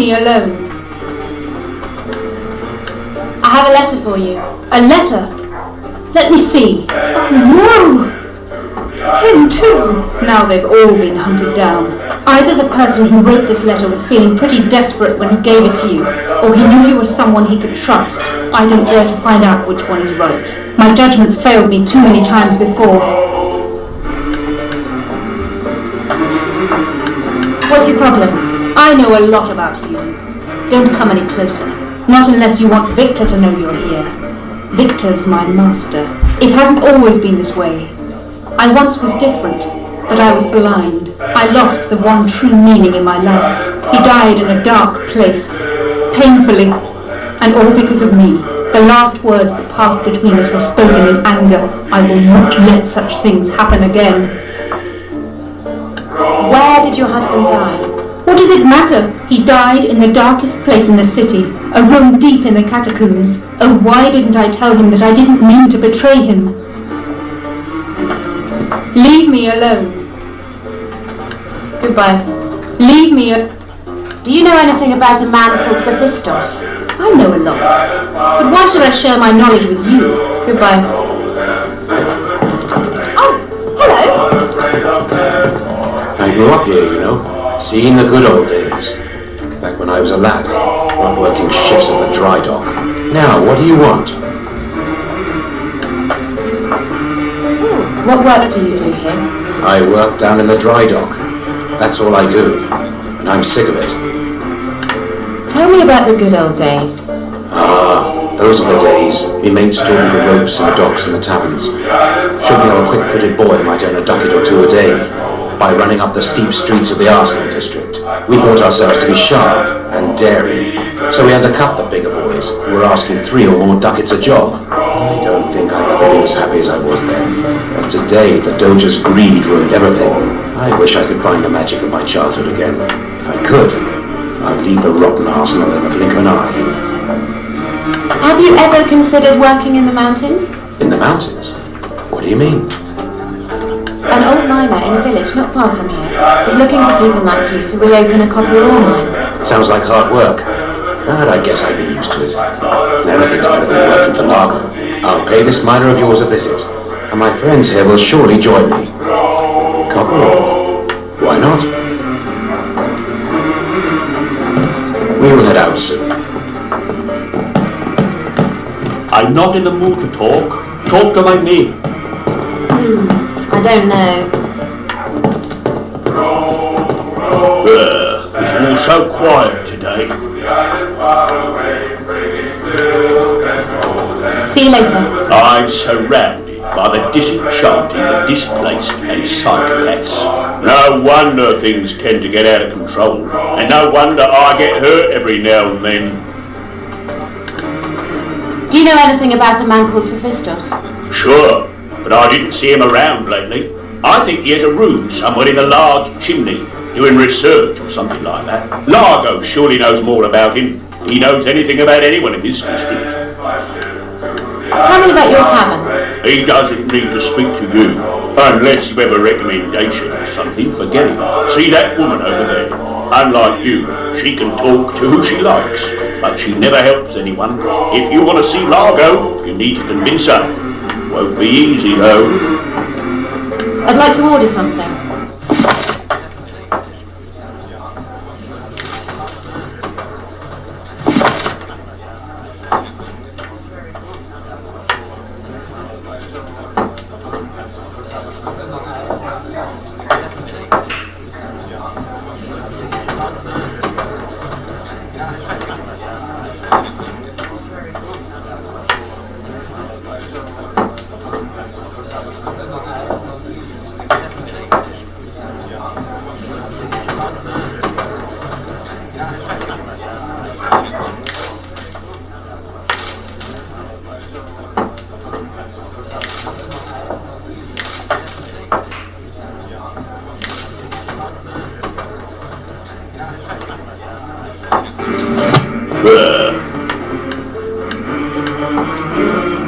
me alone. I have a letter for you. A letter? Let me see. Oh no! Him too! Now they've all been hunted down. Either the person who wrote this letter was feeling pretty desperate when he gave it to you, or he knew you were someone he could trust. I don't dare to find out which one is right. My judgment's failed me too many times before. What's your problem? I know a lot about you. Don't come any closer. Not unless you want Victor to know you're here. Victor's my master. It hasn't always been this way. I once was different, but I was blind. I lost the one true meaning in my life. He died in a dark place, painfully, and all because of me. The last words that passed between us were spoken in anger. I will not let such things happen again. Where did your husband die? What does it matter? He died in the darkest place in the city, a room deep in the catacombs. Oh, why didn't I tell him that I didn't mean to betray him? Leave me alone. Goodbye. Leave me Do you know anything about a man called Sophistos? I know a lot. But why should I share my knowledge with you? Goodbye. Oh, hello. I grew up here, you know, seeing the good old days. Back when I was a lad, not working shifts at the dry dock. Now, what do you want? What work do you do here? I work down in the dry dock. That's all I do, and I'm sick of it. Tell me about the good old days. Ah, those were the days. Me mates taught me the ropes and the docks and the taverns. Showed me how a quick-footed boy might earn a ducat or two a day by running up the steep streets of the Arsenal district. We thought ourselves to be sharp and daring, so we undercut the bigger boys who were asking 3 or more ducats a job. I don't think I've ever been as happy as I was then. But today, the Doge's greed ruined everything. I wish I could find the magic of my childhood again. If I could, I'd leave the rotten Arsenal in the blink of an eye. Have you ever considered working in the mountains? In the mountains? What do you mean? An old miner in a village not far from here is looking for people like you to reopen a copper ore mine. Sounds like hard work, but I guess I'd be used to it. And anything's better than working for Largo. I'll pay this miner of yours a visit, and my friends here will surely join me. Copper ore? Why not? We'll head out soon. I'm not in the mood to talk. Talk to my mate. I don't know. It's all so quiet today. See you later. I'm surrounded by the disenchanted, the displaced and psychopaths. No wonder things tend to get out of control. And no wonder I get hurt every now and then. Do you know anything about a man called Sophistos? Sure, but I didn't see him around lately. I think he has a room somewhere in the large chimney, doing research or something like that. Largo surely knows more about him. He knows anything about anyone in this district. Tell me about your tavern. He doesn't need to speak to you, unless you have a recommendation or something, forget it. See that woman over there? Unlike you, she can talk to who she likes, but she never helps anyone. If you want to see Largo, you need to convince her. Won't be easy though. I'd like to order something.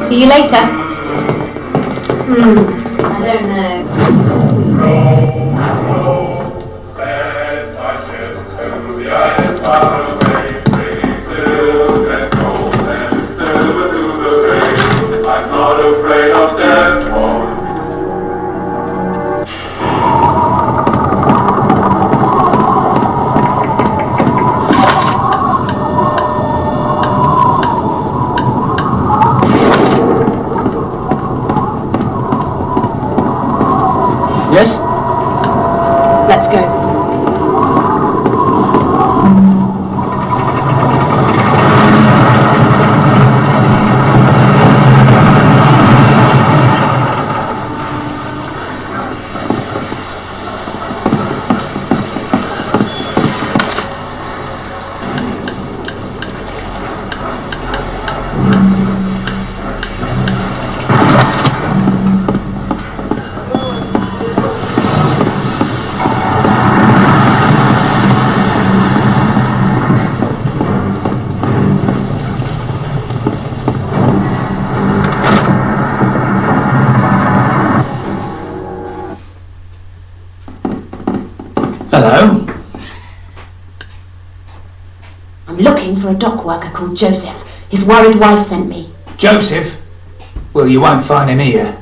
See you later. I don't know. looking for a dock worker called Joseph. His worried wife sent me. Joseph? Well, you won't find him here.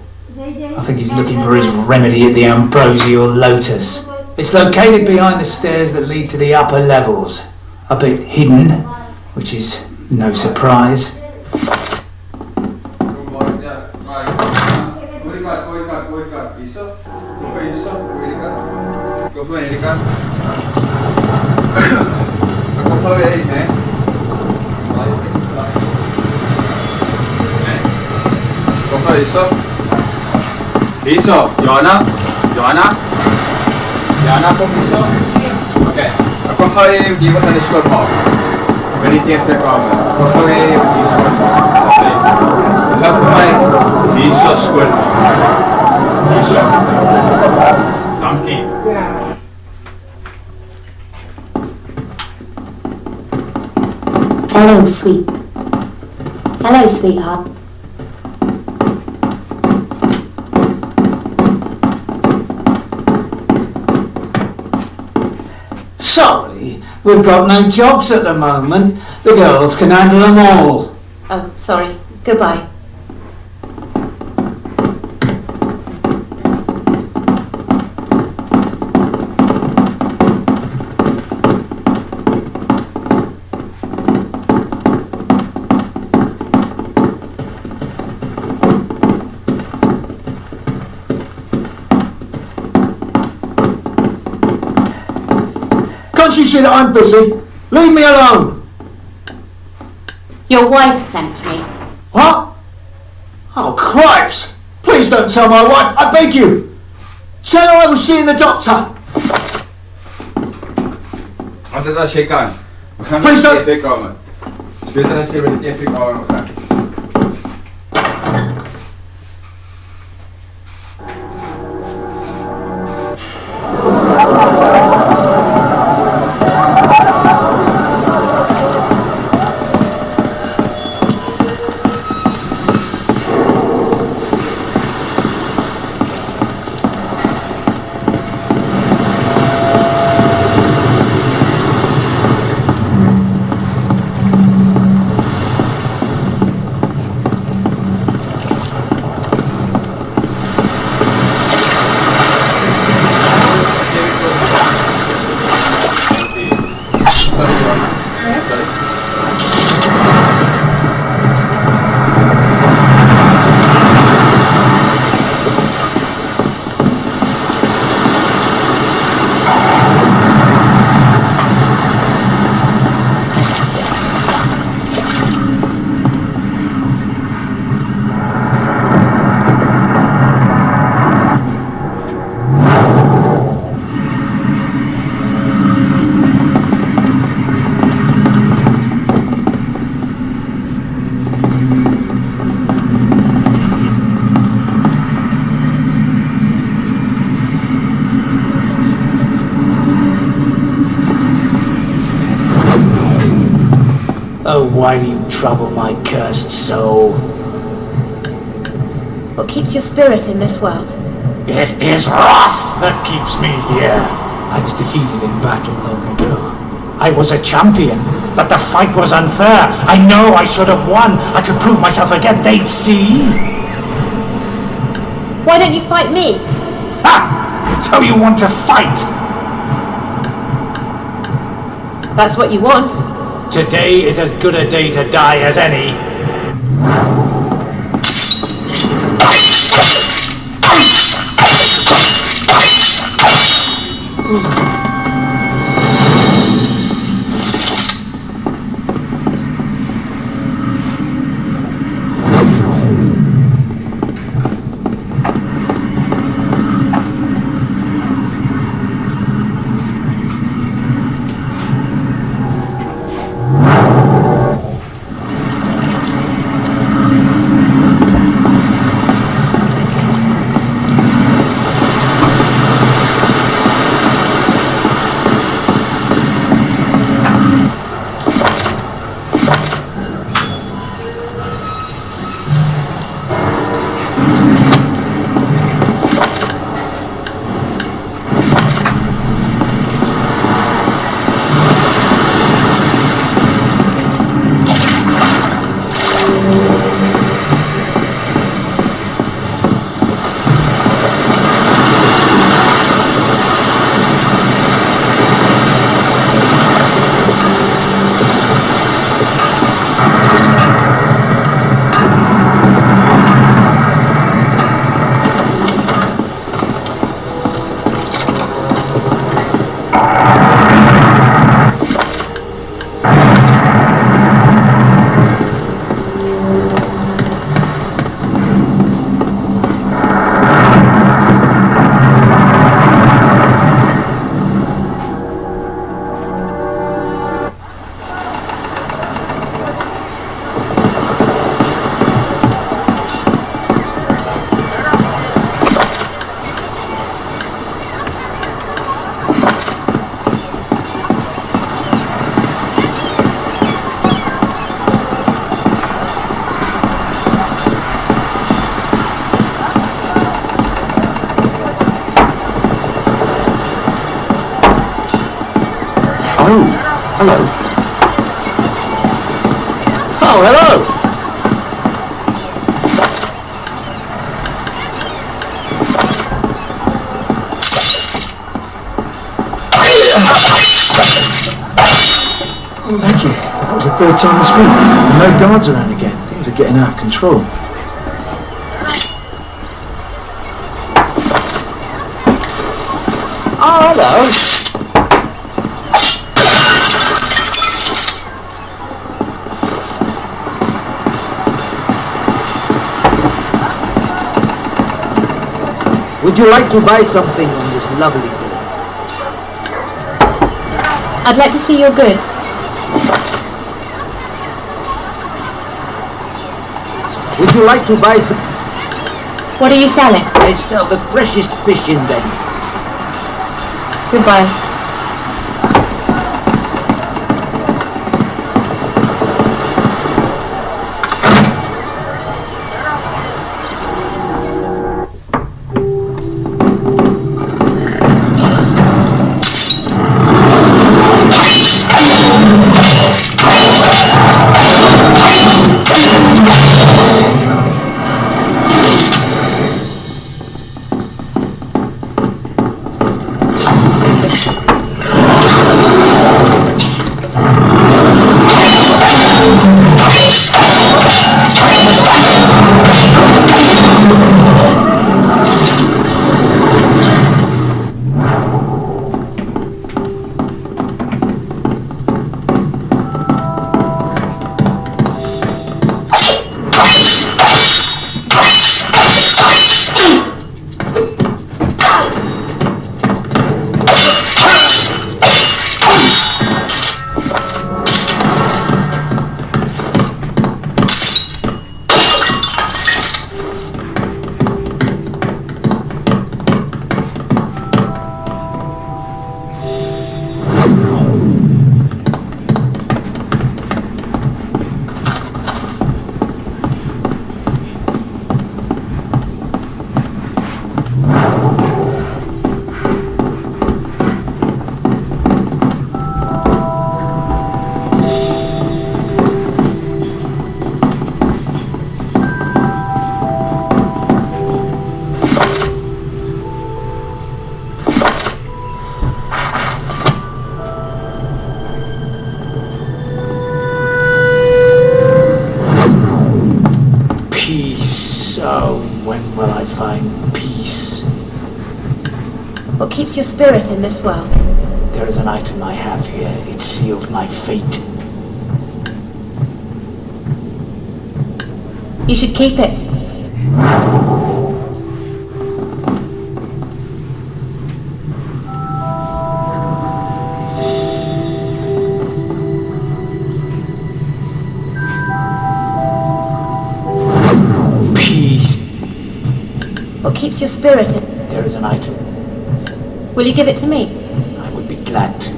I think he's looking for his remedy at the Ambrosial Lotus. It's located behind the stairs that lead to the upper levels. A bit hidden, which is no surprise. Liso, Joanna? Joanna? Joanna po Liso? Okej. Ako har givet henne skolmat. Men inte efter kameran. Ako har givet skolmat. Hör på mig. Liso skolmat. Liso. Tamkin. Hello, sweet. Hello, sweetheart. Sorry, we've got no jobs at the moment. The girls can handle them all. Oh, sorry. Goodbye. Can't you see that I'm busy? Leave me alone! Your wife sent me. What? Oh, cripes! Please don't tell my wife, I beg you! Tell her I was seeing the doctor! Vänta, kika. Please don't... Sluta den skriva lite effekt av den här. Oh, why do you trouble my cursed soul? What keeps your spirit in this world? It is wrath that keeps me here. I was defeated in battle long ago. I was a champion, but the fight was unfair. I know I should have won. I could prove myself again. They'd see. Why don't you fight me? Ha! So you want to fight? That's what you want. Today is as good a day to die as any. Hello. Oh, hello. Oh, thank you. That was the third time this week. No guards around again. Things are getting out of control. Oh, hello. Would you like to buy something on this lovely day? I'd like to see your goods. Would you like to buy some... What are you selling? I sell the freshest fish in Venice. Goodbye. When will I find peace? What keeps your spirit in this world? There is an item I have here. It sealed my fate. You should keep it. What keeps your spirit in? There is an item. Will you give it to me? I would be glad to.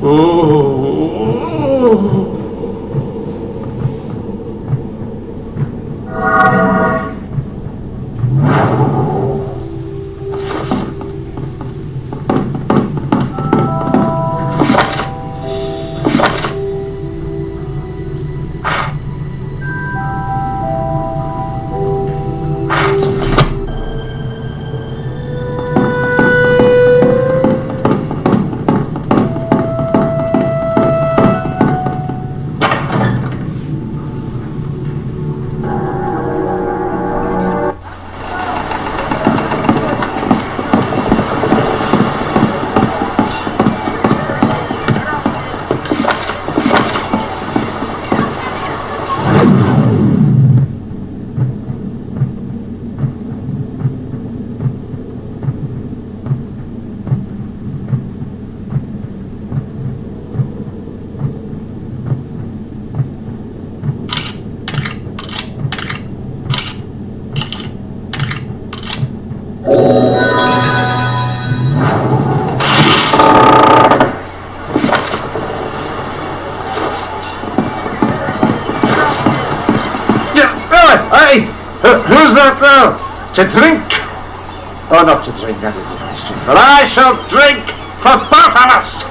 Oh. Hey! Who's that now? To drink? Oh, not to drink, that is the question. For I shall drink for both of us!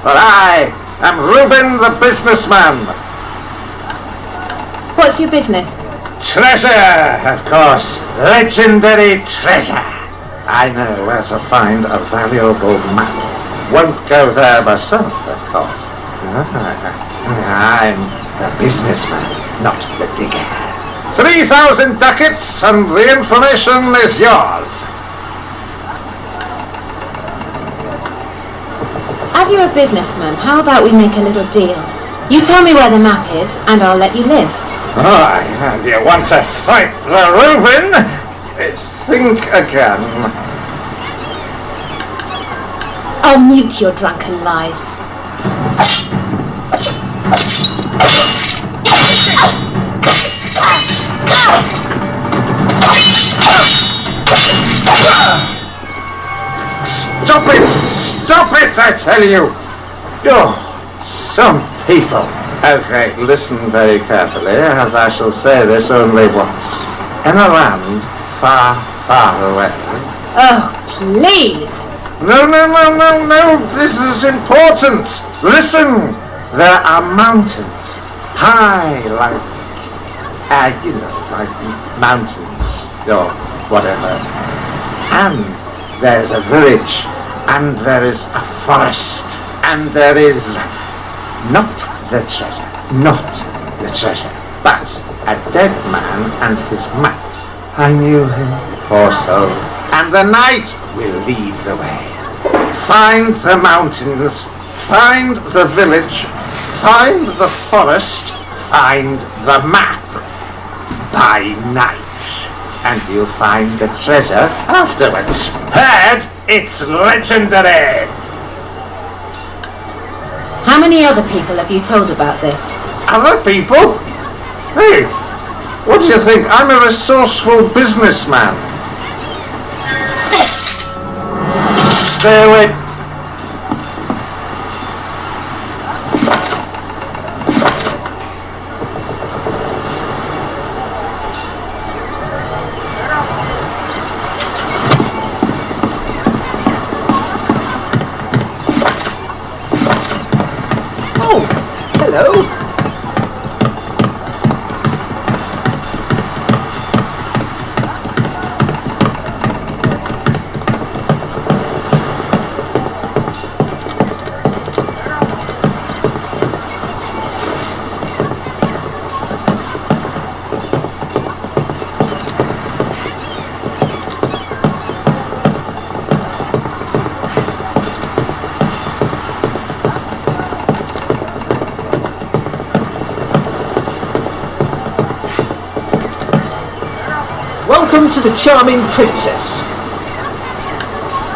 For I I'm Reuben the businessman. What's your business? Treasure, of course. Legendary treasure. I know where to find a valuable map. Won't go there myself, of course. I'm the businessman, not the digger. 3,000 ducats and the information is yours. As you're a businessman, how about we make a little deal? You tell me where the map is, and I'll let you live. Oh, do you want to fight the Reuben? Think again. I'll mute your drunken lies. Stop it! Stop it, I tell you! Oh, some people. Okay, listen very carefully, as I shall say this only once. In a land far, far away. Oh, please! No, this is important! Listen! There are mountains. High, like mountains, or whatever. And there's a village, and there is a forest, and there is not the treasure, but a dead man and his map. I knew him, poor soul, and the night will lead the way. Find the mountains, find the village, find the forest, find the map by night, and you'll find the treasure afterwards. Heard? It's legendary! How many other people have you told about this? Other people? Hey, what do you think? I'm a resourceful businessman. Stay away. Welcome to the Charming Princess.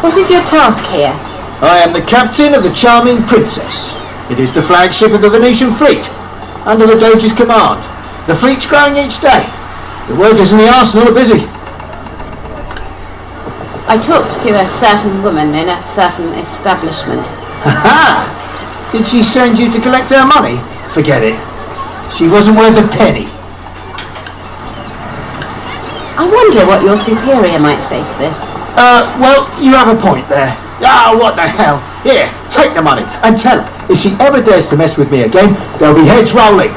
What is your task here? I am the captain of the Charming Princess. It is the flagship of the Venetian fleet, under the Doge's command. The fleet's growing each day. The workers in the arsenal are busy. I talked to a certain woman in a certain establishment. Ha! Did she send you to collect her money? Forget it. She wasn't worth a penny. I wonder what your superior might say to this. Well, you have a point there. Ah, what the hell? Here, take the money and tell her if she ever dares to mess with me again, there'll be heads rolling.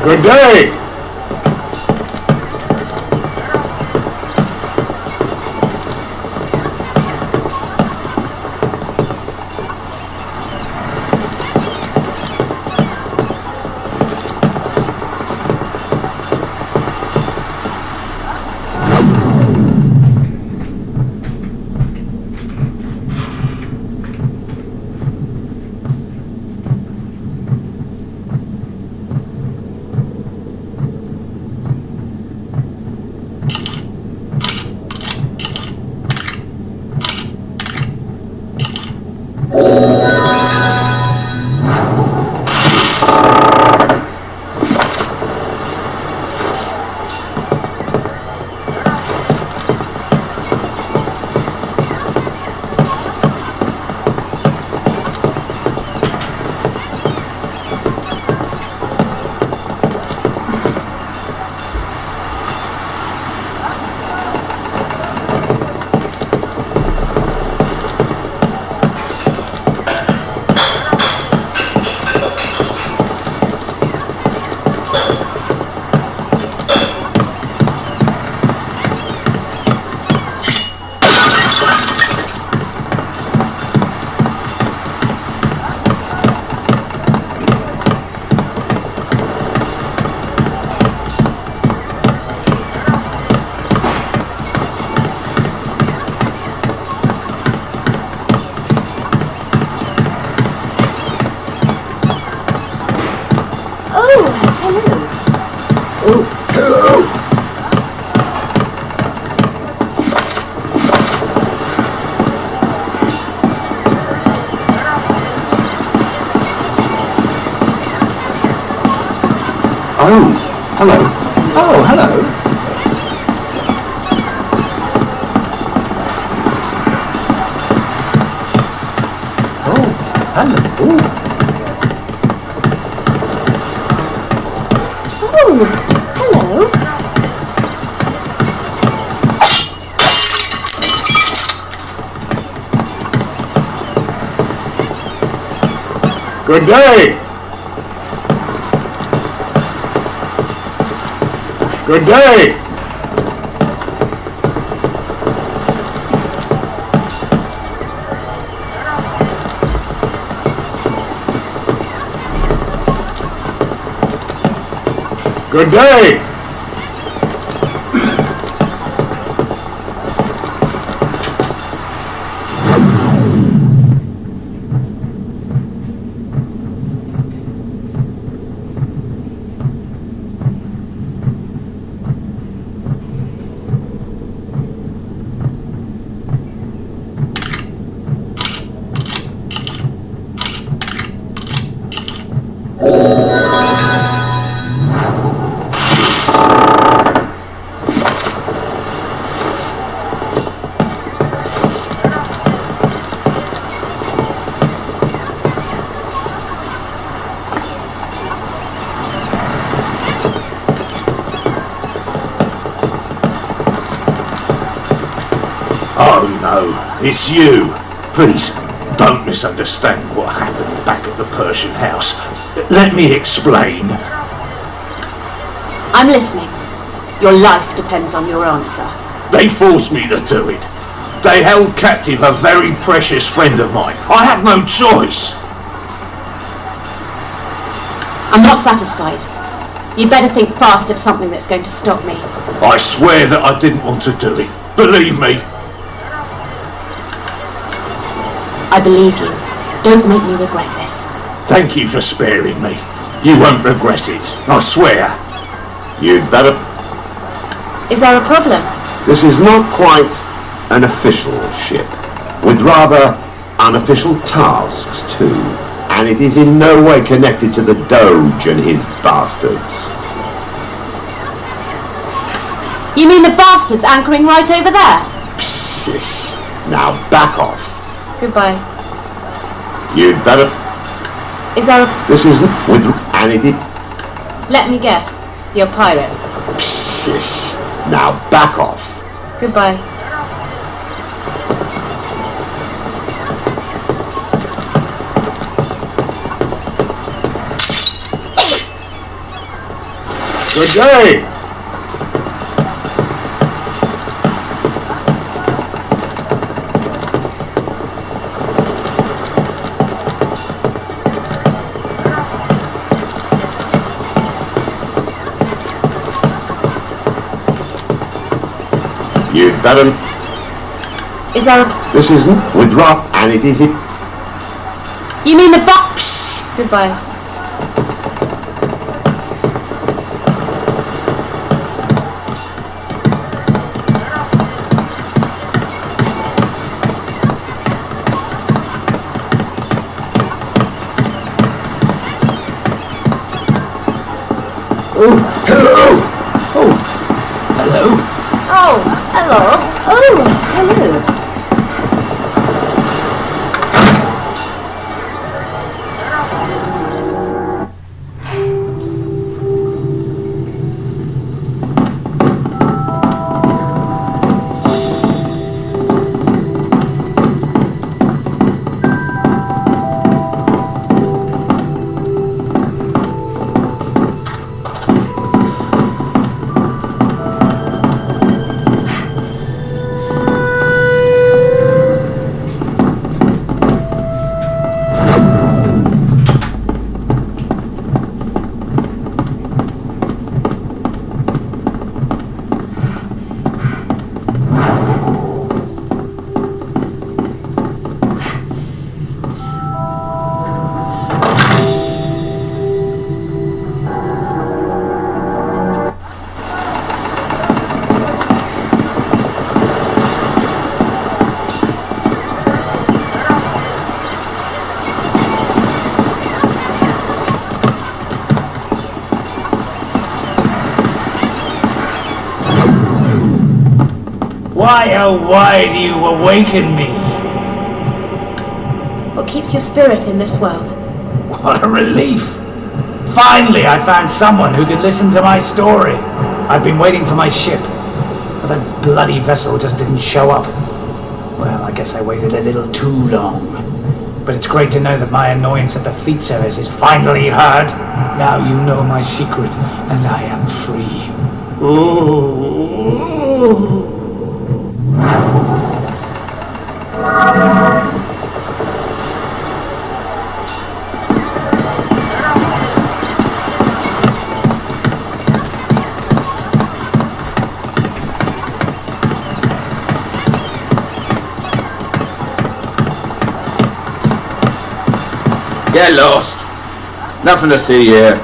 Good day. Oh, hello. Oh, hello. Oh, hello. Oh, hello. Oh, hello. Good day. Good day. Good day. Oh no, it's you. Please, don't misunderstand what happened back at the Persian house. Let me explain. I'm listening. Your life depends on your answer. They forced me to do it. They held captive a very precious friend of mine. I had no choice. I'm not satisfied. You'd better think fast of something that's going to stop me. I swear that I didn't want to do it. Believe me. I believe you. Don't make me regret this. Thank you for sparing me. You won't regret it, I swear. You'd better... Is there a problem? This is not quite an official ship, with rather unofficial tasks too, and it is in no way connected to the Doge and his bastards. You mean the bastards anchoring right over there? Psst. Now back off. Goodbye. You'd better... Is there a... This isn't with... and it is... Let me guess. You're pirates. Psst. Now back off. Goodbye. Good day. You'd better... Is there a... This isn't with Rob, and it is it... You mean the box? Goodbye. Oh, hello! Oh, hello. Oh, hello. Oh, hello. Why, oh why do you awaken me? What keeps your spirit in this world? What a relief! Finally, I found someone who could listen to my story. I've been waiting for my ship, but that bloody vessel just didn't show up. Well, I guess I waited a little too long. But it's great to know that my annoyance at the fleet service is finally heard. Now you know my secret, and I am free. Ooh. Get lost. Nothing to see here.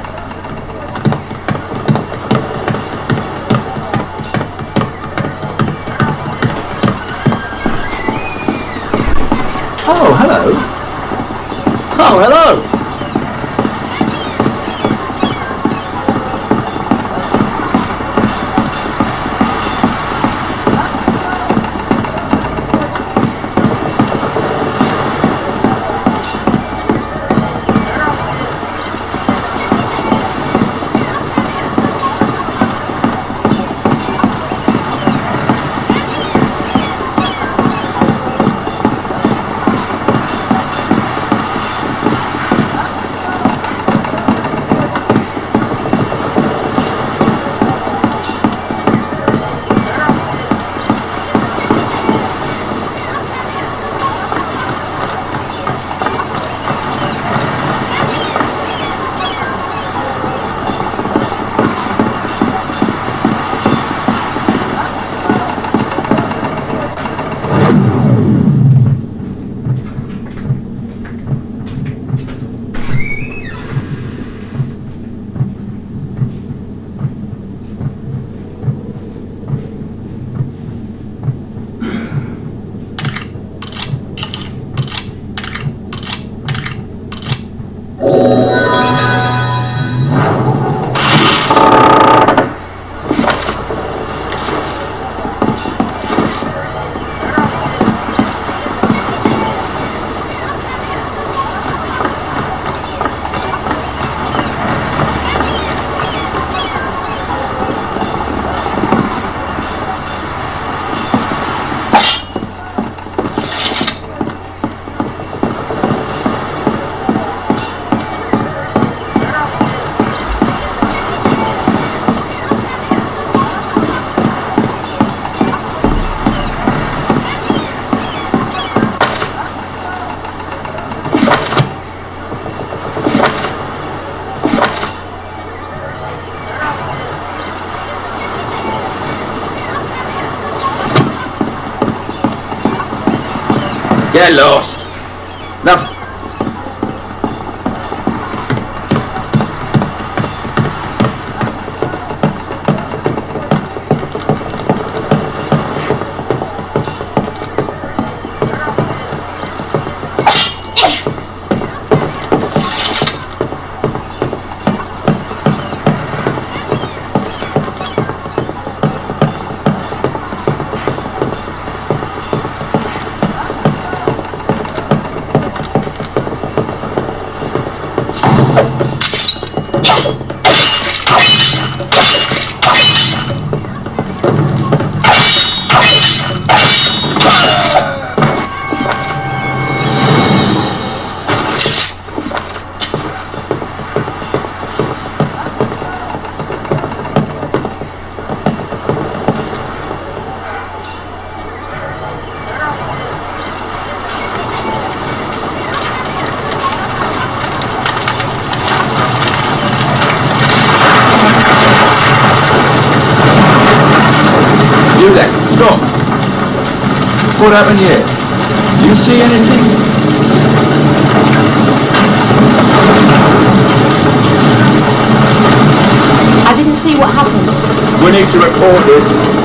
Oh, hello. Oh, hello. Get lost. Nothing. You then, stop. What happened here? You see anything? I didn't see what happened. We need to report this.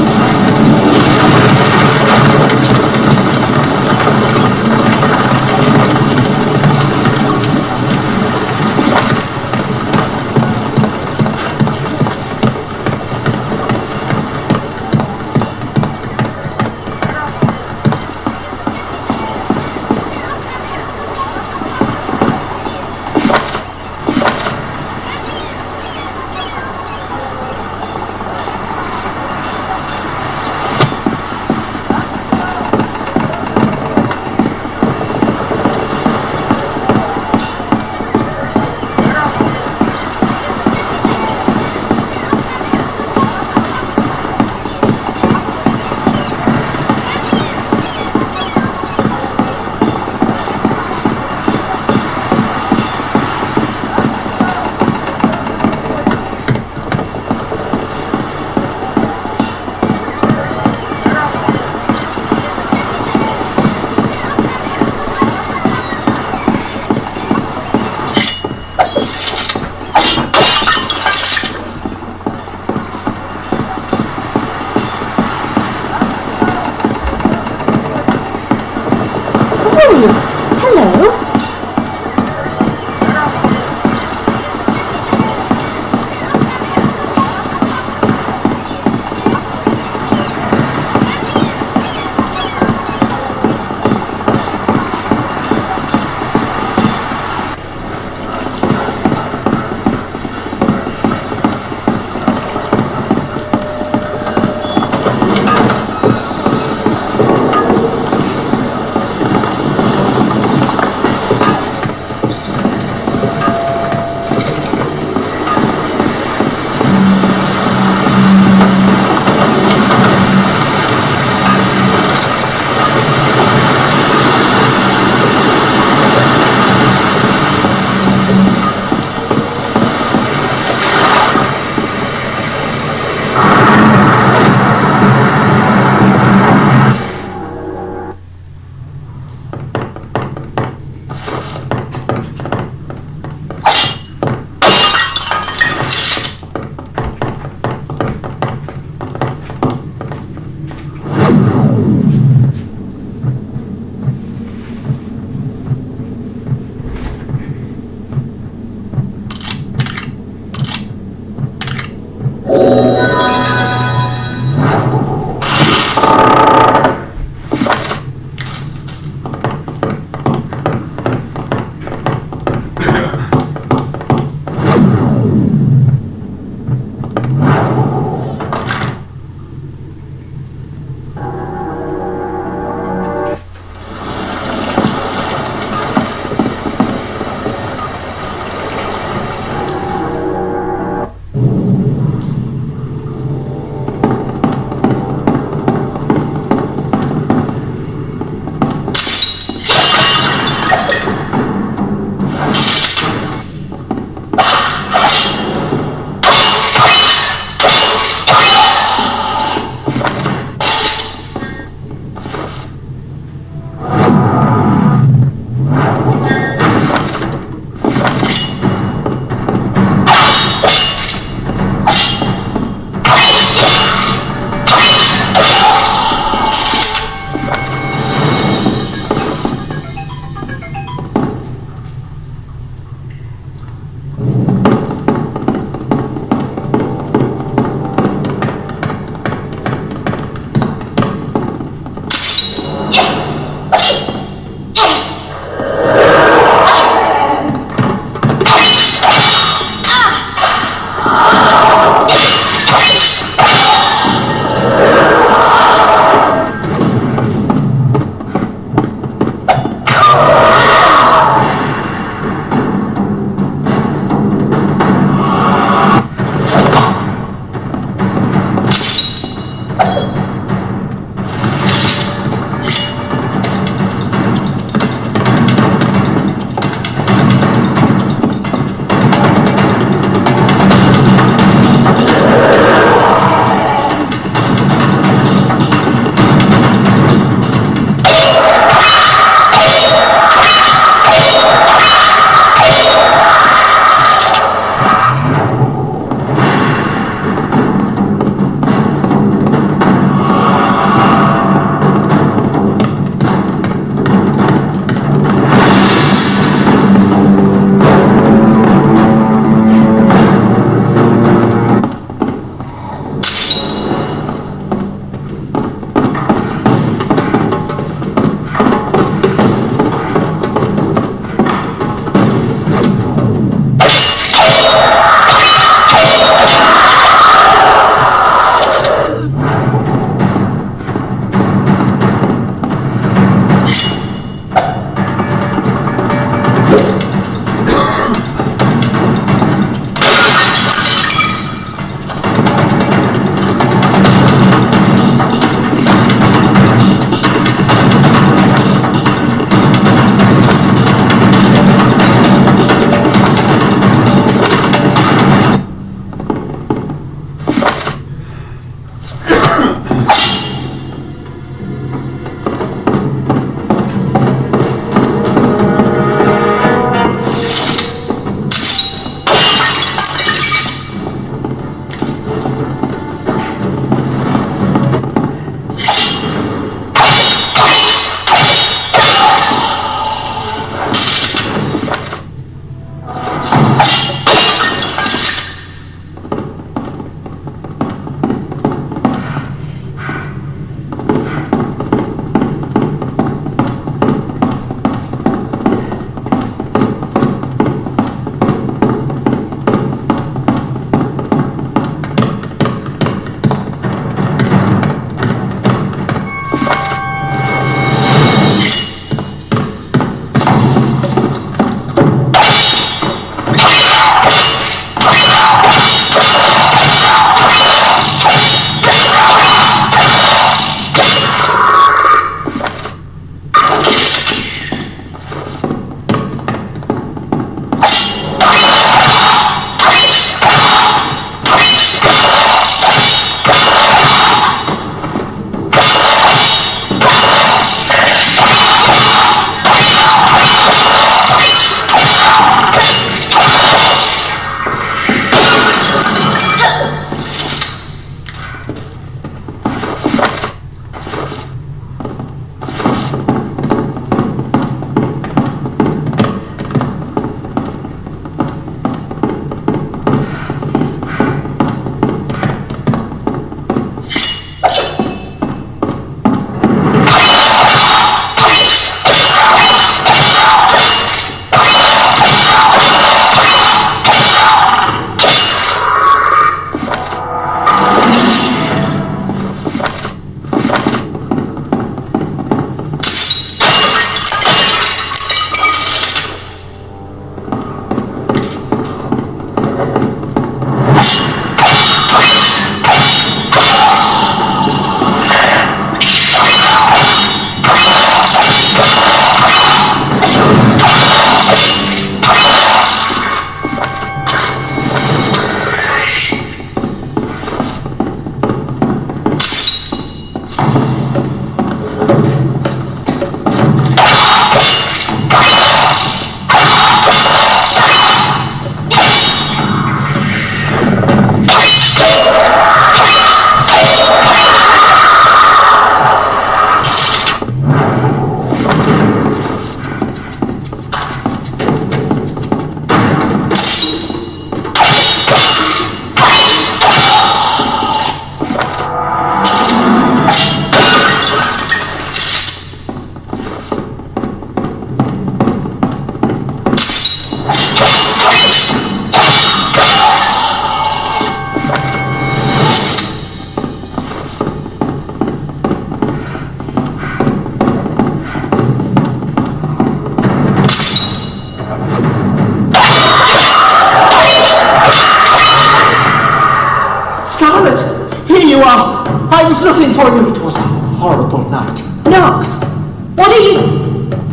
looking for you. It was a horrible night. Knox!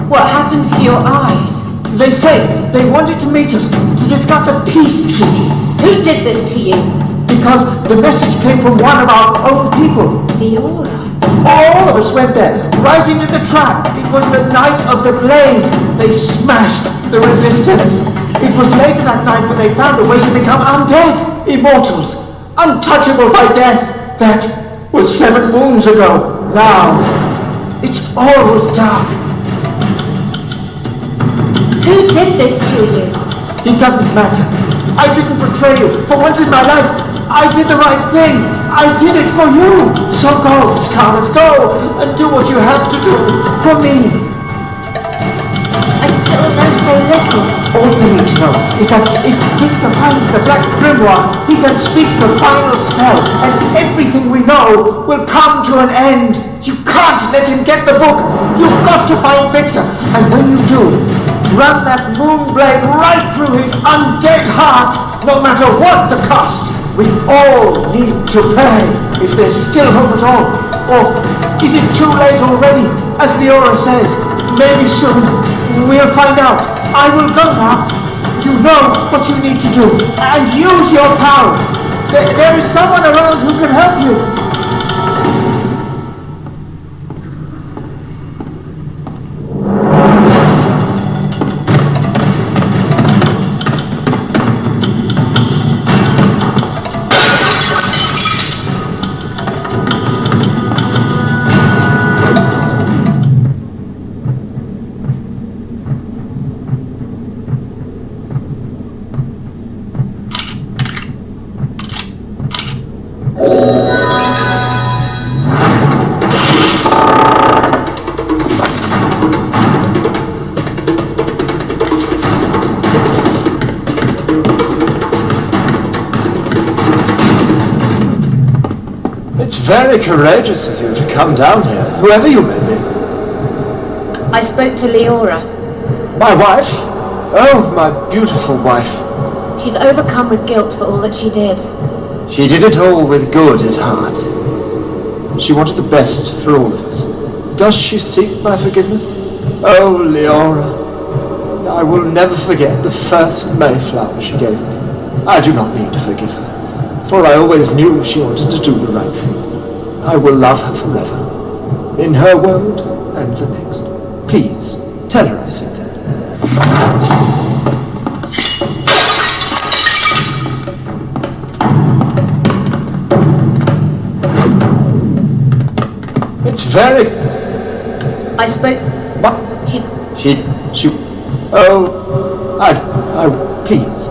What happened to your eyes? They said they wanted to meet us to discuss a peace treaty. Who did this to you? Because the message came from one of our own people. Leora? All of us went there, right into the trap. It was the night of the blade. They smashed the resistance. It was later that night when they found a way to become undead, immortals, untouchable by death. That was 7 moons ago. Now, it's almost dark. Who did this to you? It doesn't matter. I didn't betray you. For once in my life, I did the right thing. I did it for you. So go, Scarlet, go and do what you have to do for me. I still know so little. All you need to know is that if Victor finds the Black Grimoire, he can speak the final spell, and everything we know will come to an end. You can't let him get the book. You've got to find Victor, and when you do, run that moonblade right through his undead heart, no matter what the cost. We all need to pay. Is there still hope at all? Or is it too late already? As Leora says, maybe soon we'll find out. I will go now. You know what you need to do. And use your powers. There is someone around who can help you. It's very courageous of you to come down here, whoever you may be. I spoke to Leora. My wife? Oh, my beautiful wife. She's overcome with guilt for all that she did. She did it all with good at heart. She wanted the best for all of us. Does she seek my forgiveness? Oh, Leora, I will never forget the first Mayflower she gave me. I do not need to forgive her, for I always knew she wanted to do the right thing. I will love her forever, in her world and the next. Please, tell her I said that. It's very... I spoke... What? She... Oh, please.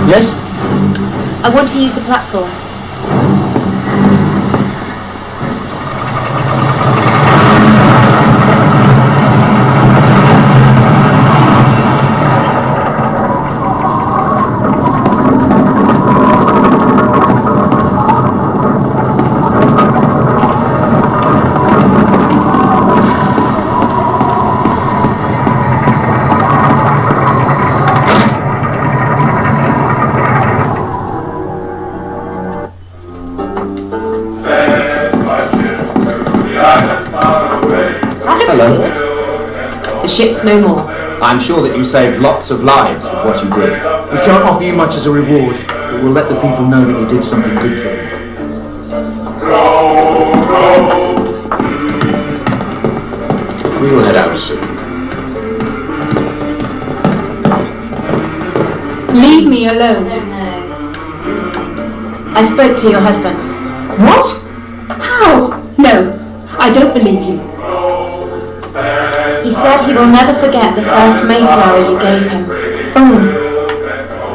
Yes? I want to use the platform. The ship's no more. I'm sure that you saved lots of lives with what you did. We can't offer you much as a reward, but we'll let the people know that you did something good for them. We'll head out soon. Leave me alone. I spoke to your husband. What? How? No, I don't believe you. He said he will never forget the first Mayflower you gave him. Oh.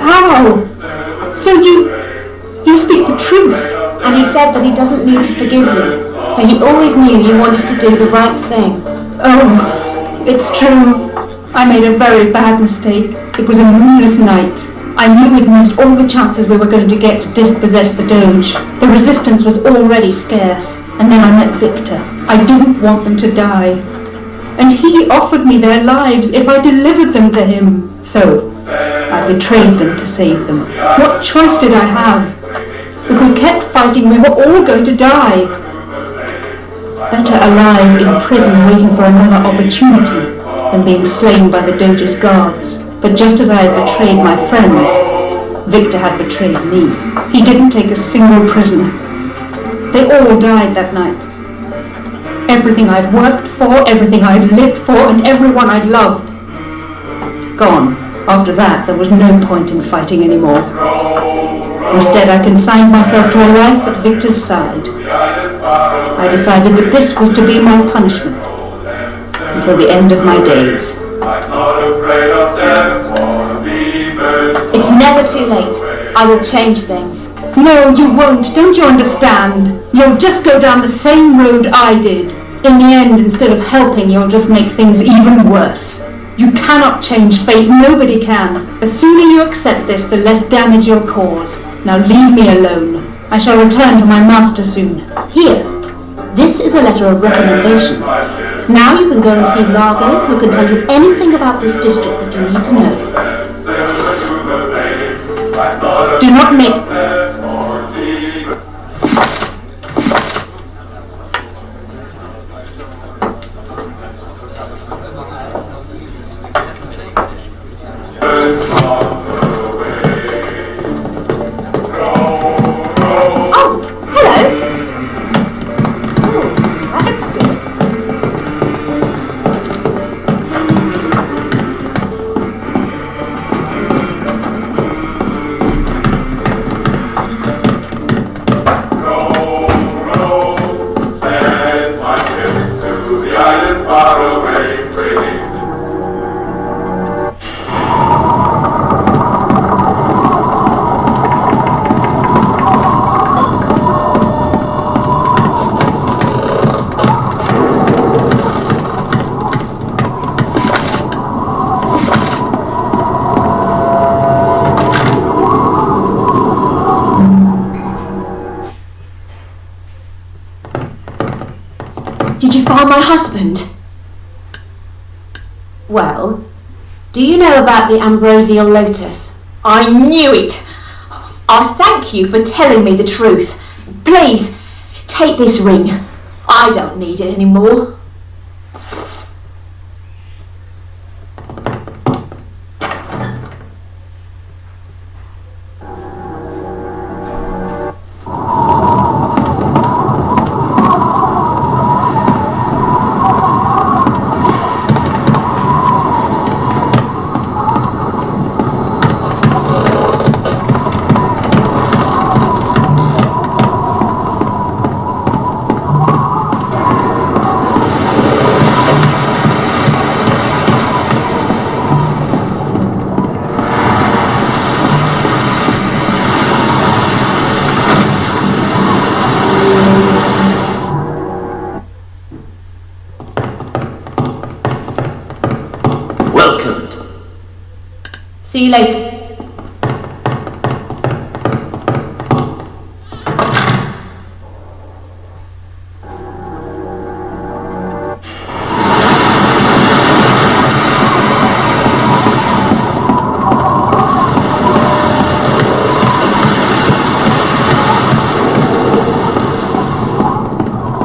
How? So you speak the truth. And he said that he doesn't need to forgive you, for he always knew you wanted to do the right thing. Oh, it's true. I made a very bad mistake. It was a moonless night. I knew we'd missed all the chances we were going to get to dispossess the Doge. The resistance was already scarce, and then I met Victor. I didn't want them to die. And he offered me their lives if I delivered them to him. So, I betrayed them to save them. What choice did I have? If we kept fighting, we were all going to die. Better alive in prison waiting for another opportunity than being slain by the Doge's guards. But just as I had betrayed my friends, Victor had betrayed me. He didn't take a single prisoner. They all died that night. Everything I'd worked for, everything I'd lived for, and everyone I'd loved. Gone. After that, there was no point in fighting anymore. Instead, I consigned myself to a life at Victor's side. I decided that this was to be my punishment until the end of my days. It's never too late. I will change things. No, you won't. Don't you understand? You'll just go down the same road I did. In the end, instead of helping, you'll just make things even worse. You cannot change fate. Nobody can. The sooner you accept this, the less damage you'll cause. Now leave me alone. I shall return to my master soon. Here. This is a letter of recommendation. Now you can go and see Largo, who can tell you anything about this district that you need to know. Do not make... Oh, my husband. Well, do you know about the ambrosial lotus? I knew it! I thank you for telling me the truth. Please, take this ring. I don't need it anymore. See you later.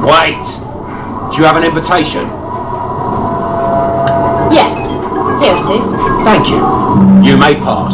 Wait! Do you have an invitation? Yes, here it is. Thank you. You may pass.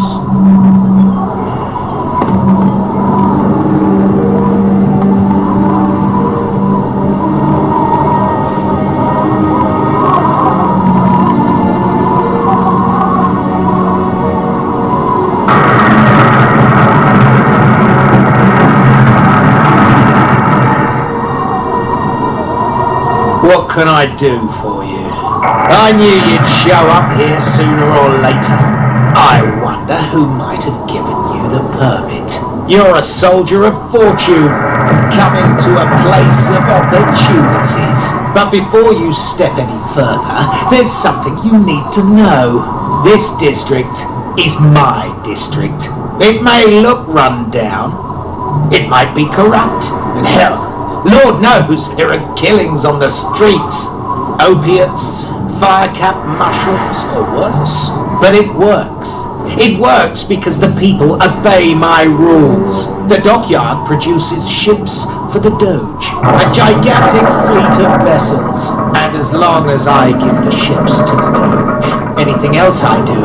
What can I do for you? I knew you'd show up here sooner or later. I wonder who might have given you the permit. You're a soldier of fortune, coming to a place of opportunities. But before you step any further, there's something you need to know. This district is my district. It may look run down. It might be corrupt. And hell, Lord knows there are killings on the streets. Opiates, fire-cap mushrooms, or worse. But it works. It works because the people obey my rules. The dockyard produces ships for the Doge, a gigantic fleet of vessels. And as long as I give the ships to the Doge, anything else I do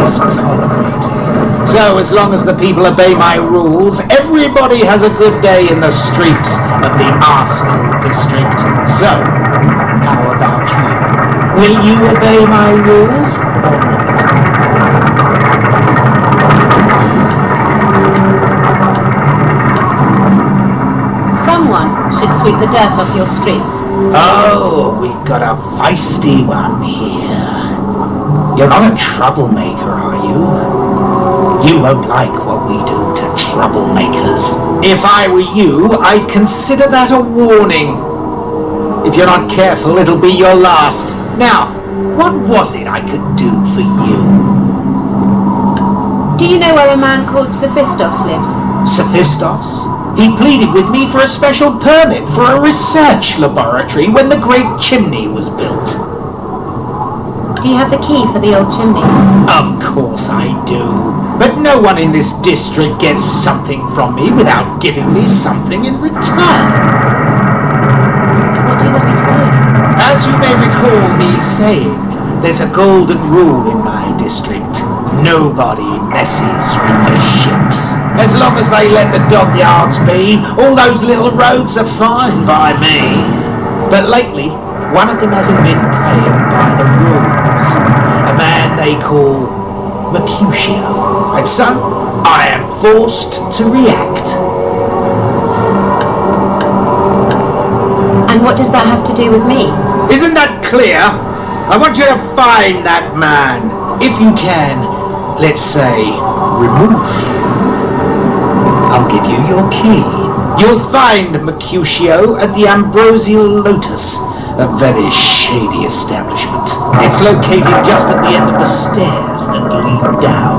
is tolerated. So as long as the people obey my rules, everybody has a good day in the streets of the Arsenal district. So, how about you? Will you obey my rules or not? Someone should sweep the dirt off your streets. Oh, we've got a feisty one here. You're not a troublemaker, are you? You won't like what we do to troublemakers. If I were you, I'd consider that a warning. If you're not careful, it'll be your last. Now, what was it I could do for you? Do you know where a man called Sophistos lives? Sophistos? He pleaded with me for a special permit for a research laboratory when the Great Chimney was built. Do you have the key for the old chimney? Of course I do. But no one in this district gets something from me without giving me something in return. What do you want me to do? As you may recall me saying, there's a golden rule in my district. Nobody messes with the ships. As long as they let the dockyards be, all those little rogues are fine by me. But lately, one of them hasn't been playing by the rules. A man they call Mercutio. And so, I am forced to react. And what does that have to do with me? Isn't that clear? I want you to find that man. If you can, let's say, remove him. I'll give you your key. You'll find Mercutio at the Ambrosial Lotus, a very shady establishment. It's located just at the end of the stairs that lead down.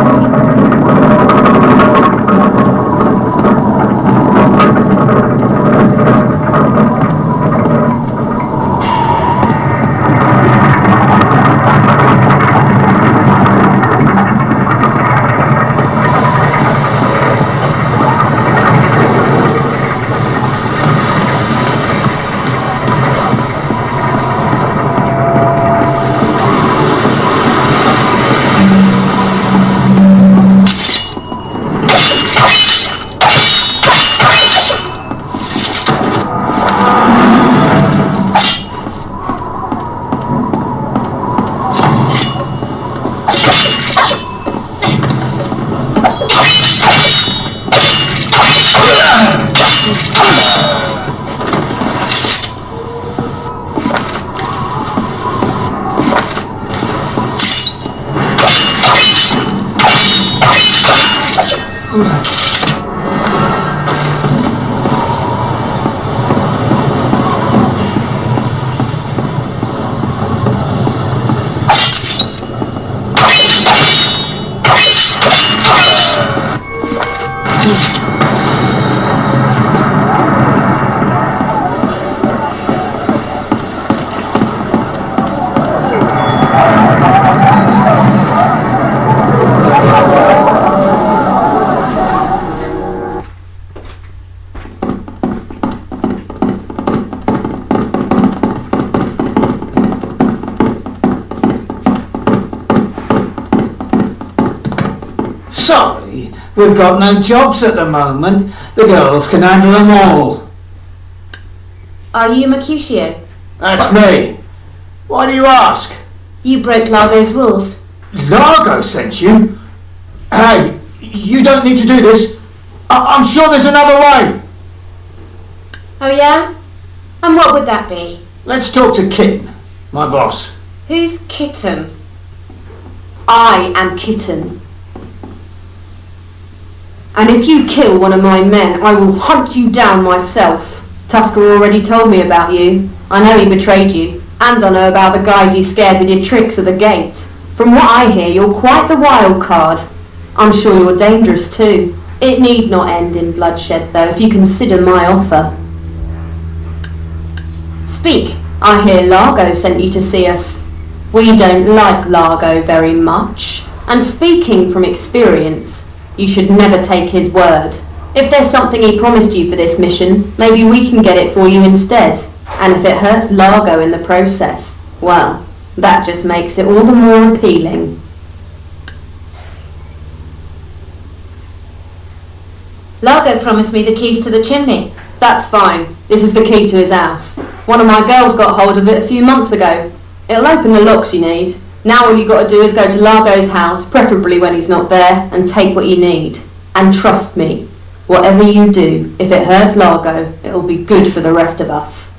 We've got no jobs at the moment. The girls can handle them all. Are you Mercutio? That's me. Why do you ask? You broke Largo's rules. Largo sent you? Hey, you don't need to do this. I'm sure there's another way. Oh yeah? And what would that be? Let's talk to Kitten, my boss. Who's Kitten? I am Kitten. And if you kill one of my men, I will hunt you down myself. Tusker already told me about you. I know he betrayed you. And I know about the guys you scared with your tricks at the gate. From what I hear, you're quite the wild card. I'm sure you're dangerous too. It need not end in bloodshed though, if you consider my offer. Speak. I hear Largo sent you to see us. We don't like Largo very much. And speaking from experience, you should never take his word. If there's something he promised you for this mission, maybe we can get it for you instead. And if it hurts Largo in the process, well, that just makes it all the more appealing. Largo promised me the keys to the chimney. That's fine. This is the key to his house. One of my girls got hold of it a few months ago. It'll open the locks you need. Now all you got to do is go to Largo's house, preferably when he's not there, and take what you need. And trust me, whatever you do, if it hurts Largo, it'll be good for the rest of us.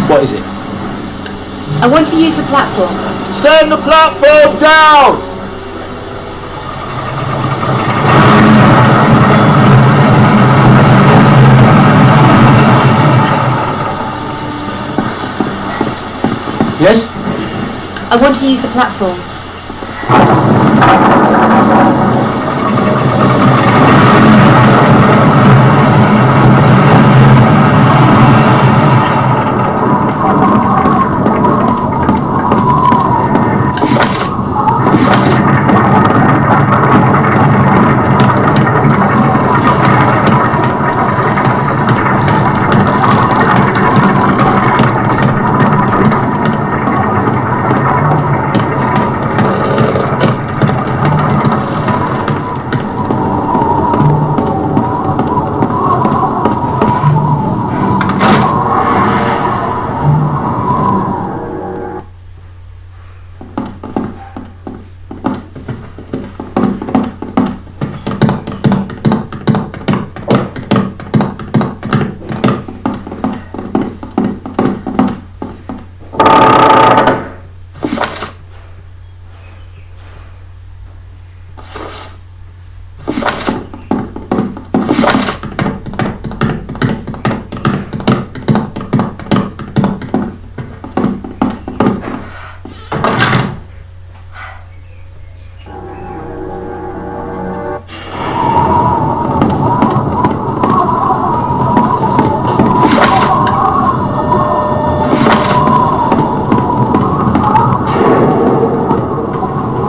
What is it? I want to use the platform. Send the platform down! Yes? I want to use the platform.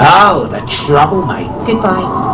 Oh, the trouble, mate. Goodbye.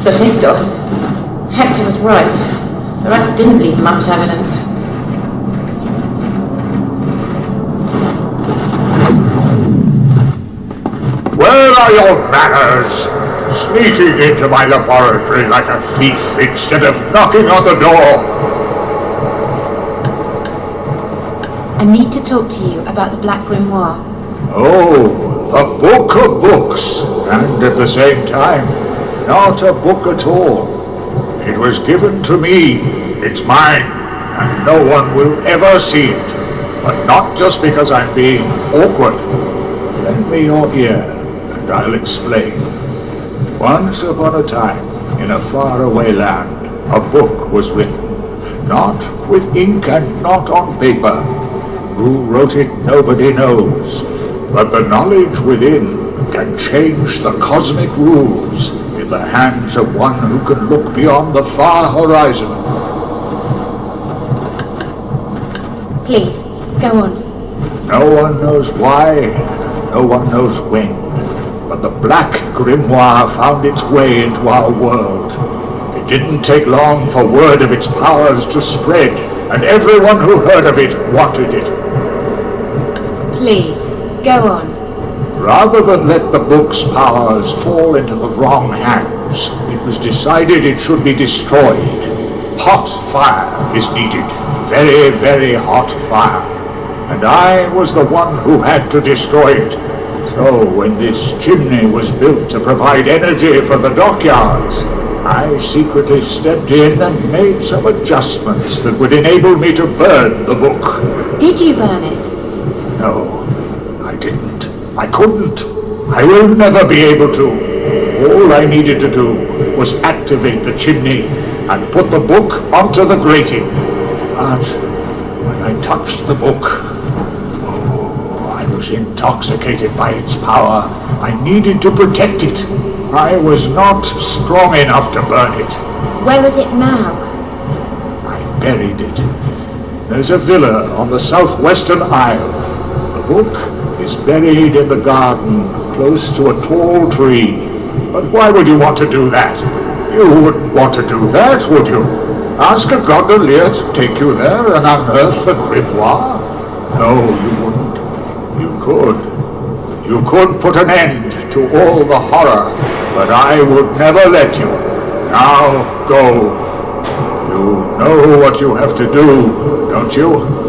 Sophistos. Hector was right. The rest didn't leave much evidence. Where are your manners? Sneaking into my laboratory like a thief instead of knocking on the door. I need to talk to you about the Black Grimoire. Oh, the Book of Books, and at the same time, not a book at all. It was given to me, it's mine, and no one will ever see it. But not just because I'm being awkward. Lend me your ear, and I'll explain. Once upon a time, in a faraway land, a book was written. Not with ink and not on paper. Who wrote it, nobody knows. But the knowledge within can change the cosmic rules in the hands of one who can look beyond the far horizon. Please, go on. No one knows why, no one knows when, but the Black Grimoire found its way into our world. It didn't take long for word of its powers to spread, and everyone who heard of it wanted it. Please, go on. Rather than let the book's powers fall into the wrong hands, it was decided it should be destroyed. Hot fire is needed. Very, very hot fire. And I was the one who had to destroy it. So when this chimney was built to provide energy for the dockyards, I secretly stepped in and made some adjustments that would enable me to burn the book. Did you burn it? No, I didn't. I couldn't. I will never be able to. All I needed to do was activate the chimney and put the book onto the grating. But when I touched the book, I was intoxicated by its power. I needed to protect it. I was not strong enough to burn it. Where is it now? I buried it. There's a villa on the southwestern isle. The book is buried in the garden, close to a tall tree. But why would you want to do that? You wouldn't want to do that, would you? Ask a gondolier to take you there and unearth the grimoire? No, you wouldn't. You could. You could put an end to all the horror, but I would never let you. Now, go. You know what you have to do, don't you?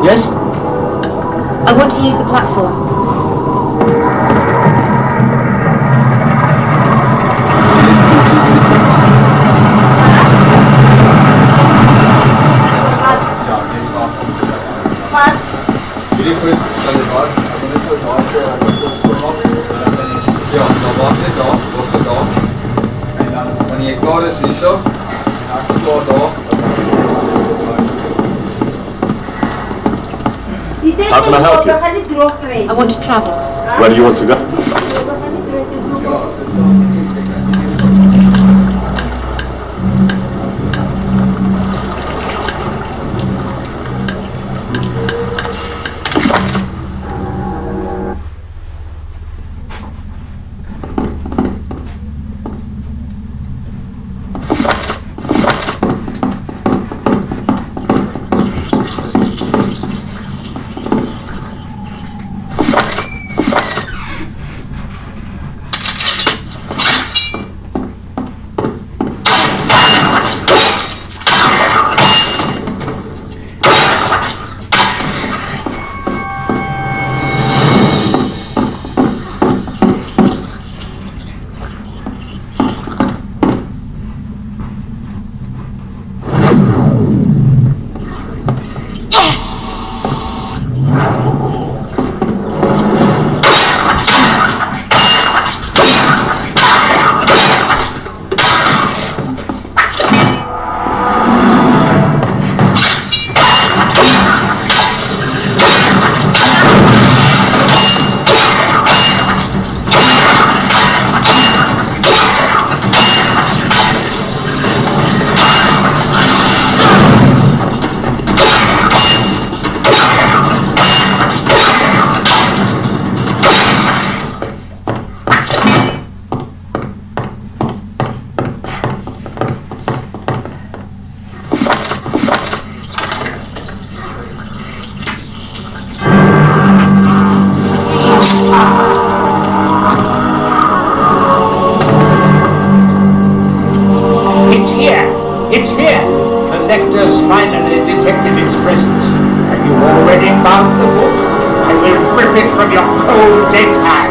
Yes? I want to use the platform. Ja, da war sie da, was small door. How can I help you? I want to travel. Where do you want to go? It's here! It's here! The lector's finally detected its presence. Have you already found the book? I will rip it from your cold, dead hands.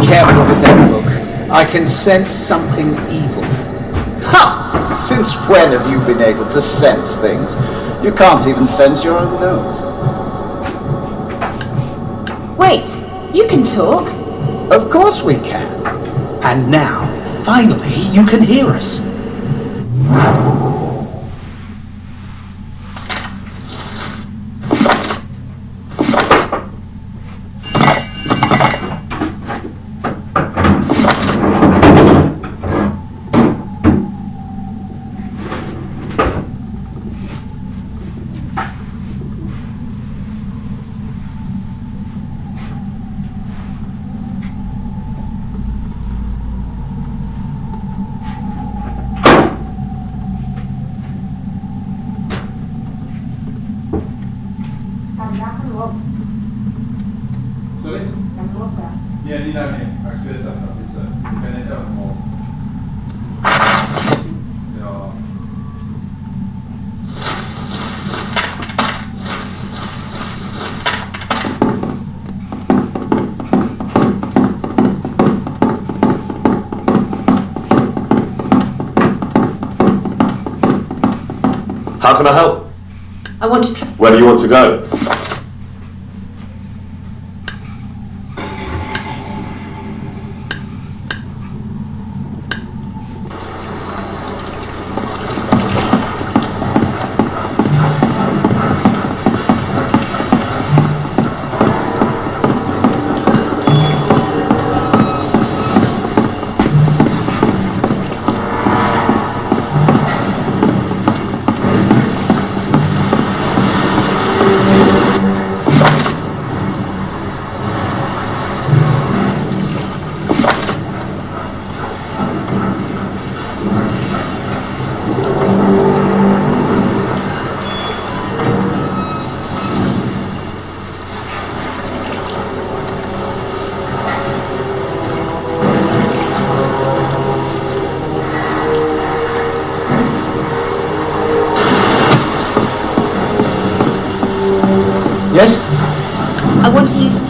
careful with that book. I can sense something evil. Ha! Since when have you been able to sense things? You can't even sense your own nose. Wait, you can talk. Of course we can. And now, finally, you can hear us. Sorry? Yeah, di där med. Jag skulle sätta lite. Du kan inte öppna. Ja. How can I help? I want to try. Where do you want to go? Yes? I want to use the...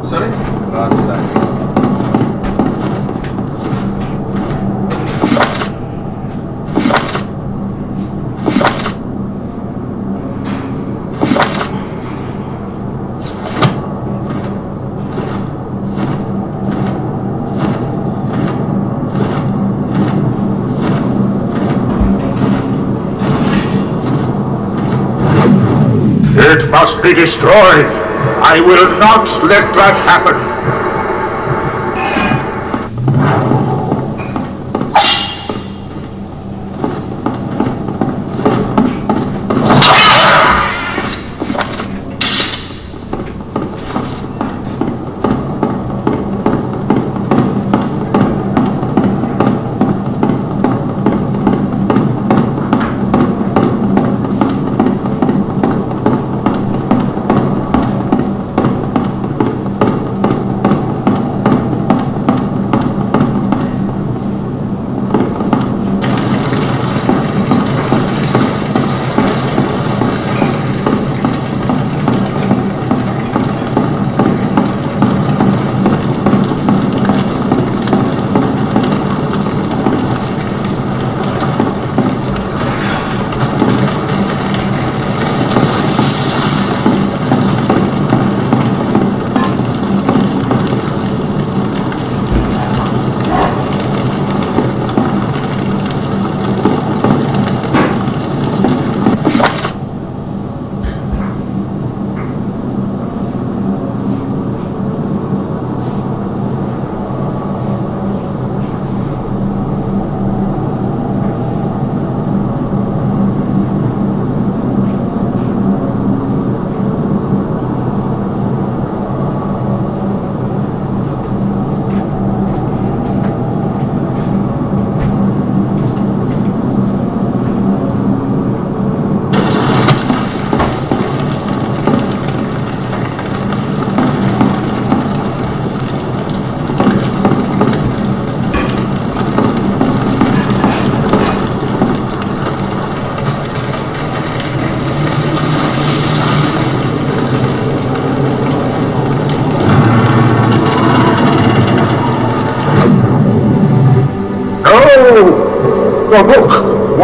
Sorry? Last side. It must be destroyed. I will not let that happen.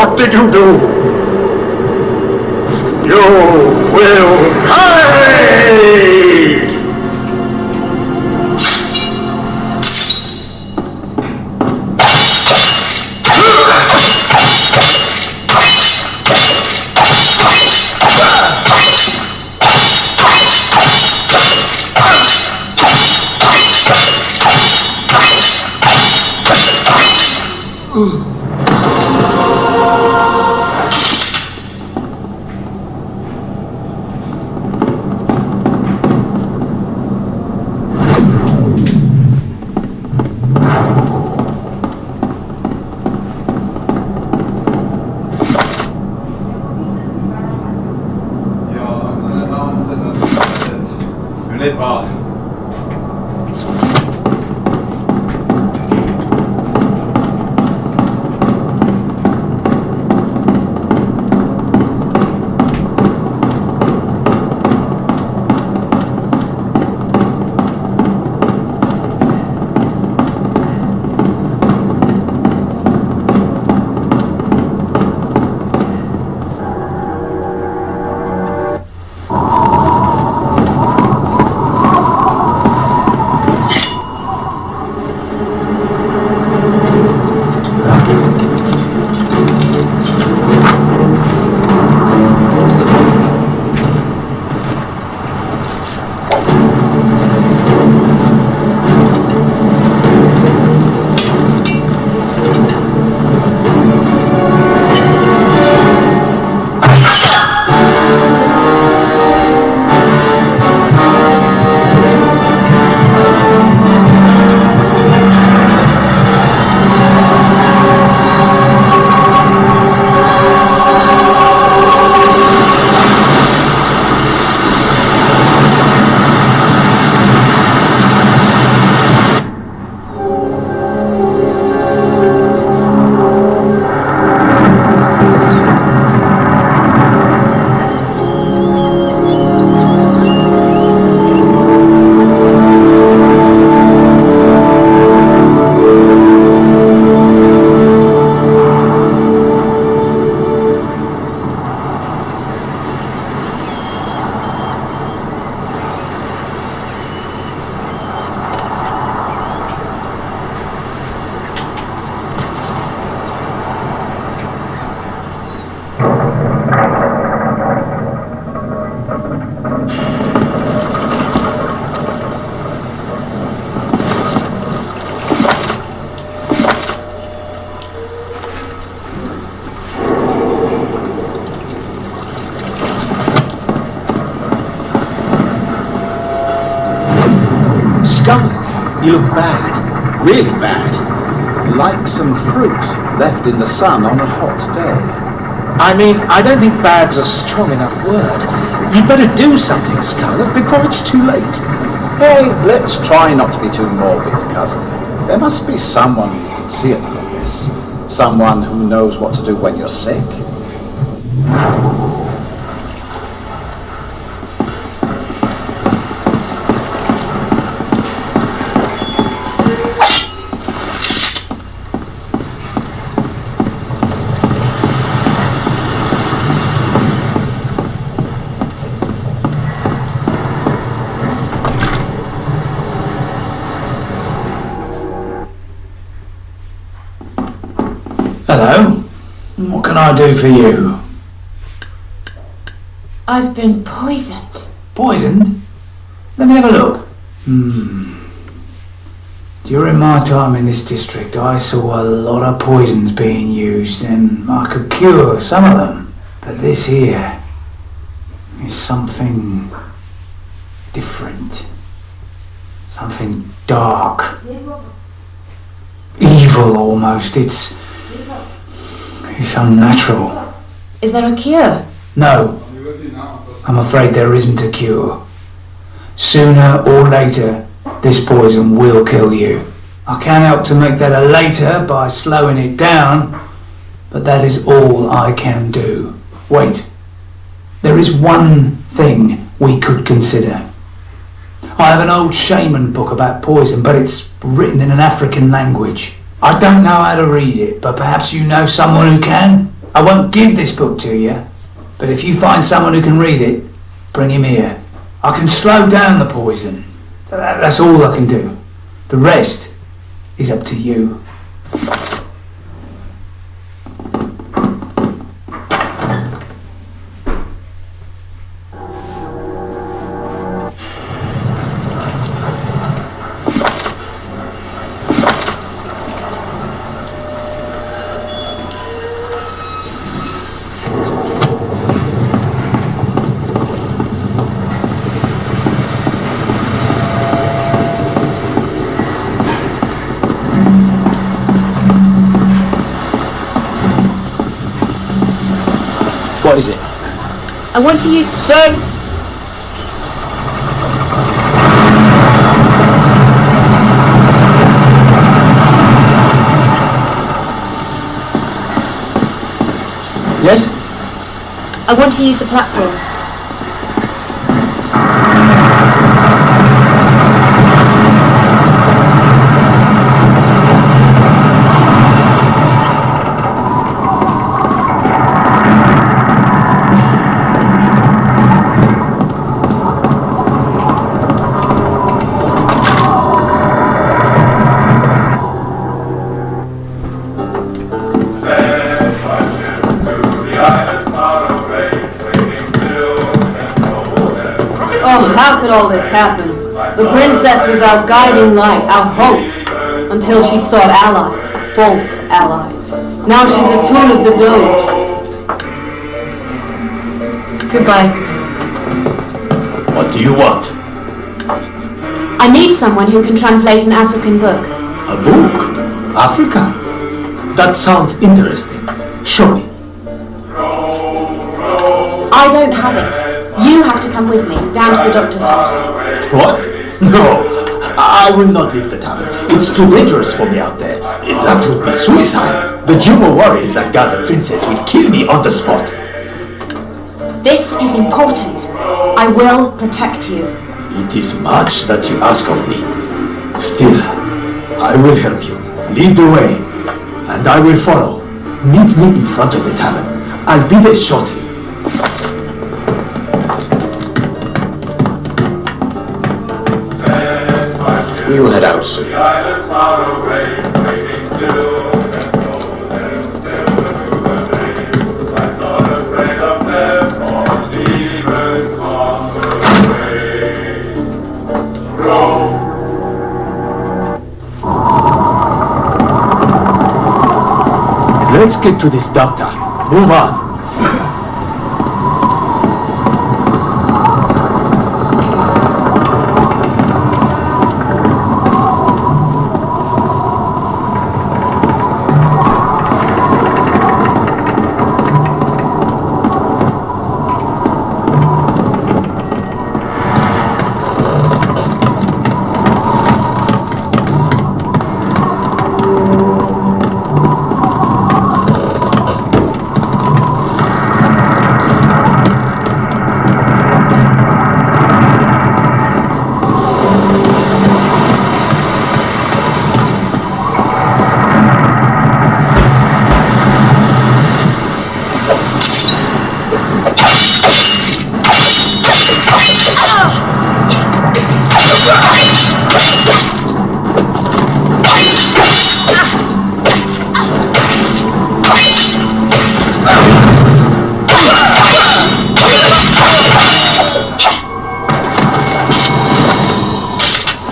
What did you do? You will pay! Scarlet, you look bad. Really bad. Like some fruit left in the sun on a hot day. I mean, I don't think bad's a strong enough word. You'd better do something, Scarlet, before it's too late. Hey, let's try not to be too morbid, cousin. There must be someone who can see it like this. Someone who knows what to do when you're sick. Hello. What can I do for you? I've been poisoned. Poisoned? Let me have a look. During my time in this district, I saw a lot of poisons being used, and I could cure some of them. But this here is something different. Something dark. Evil, almost. It's unnatural. Is there a cure? No. I'm afraid there isn't a cure. Sooner or later, this poison will kill you. I can help to make that a later by slowing it down, but that is all I can do. Wait. There is one thing we could consider. I have an old shaman book about poison, but it's written in an African language. I don't know how to read it, but perhaps you know someone who can? I won't give this book to you, but if you find someone who can read it, bring him here. I can slow down the poison. That's all I can do. The rest is up to you. What is it? I want to use... Son! Yes? I want to use the platform. Oh, how could all this happen? The princess was our guiding light, our hope, until she sought allies, false allies. Now she's a tool of the Doge. Goodbye. What do you want? I need someone who can translate an African book. A book? Africa? That sounds interesting. Show me. I don't have it. You have to come with me, down to the doctor's house. What? No, I will not leave the town. It's too dangerous for me out there. That would be suicide. The Jumo warriors that guard the princess will kill me on the spot. This is important. I will protect you. It is much that you ask of me. Still, I will help you. Lead the way, and I will follow. Meet me in front of the tavern. I'll be there shortly. We will head out soon. Let's get to this doctor. Move on.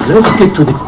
Let's get to the...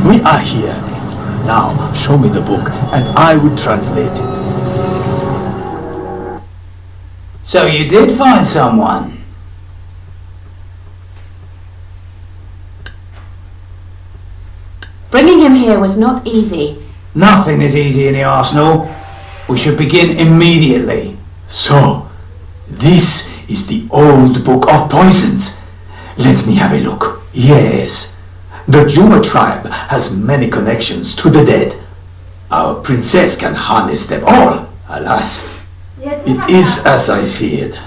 We are here. Now, show me the book, and I will translate it. So you did find someone? Bringing him here was not easy. Nothing is easy in the arsenal. We should begin immediately. So, this is the old book of poisons. Let me have a look. Yes. The Juma tribe has many connections to the dead. Our princess can harness them all. Alas, it is as I feared.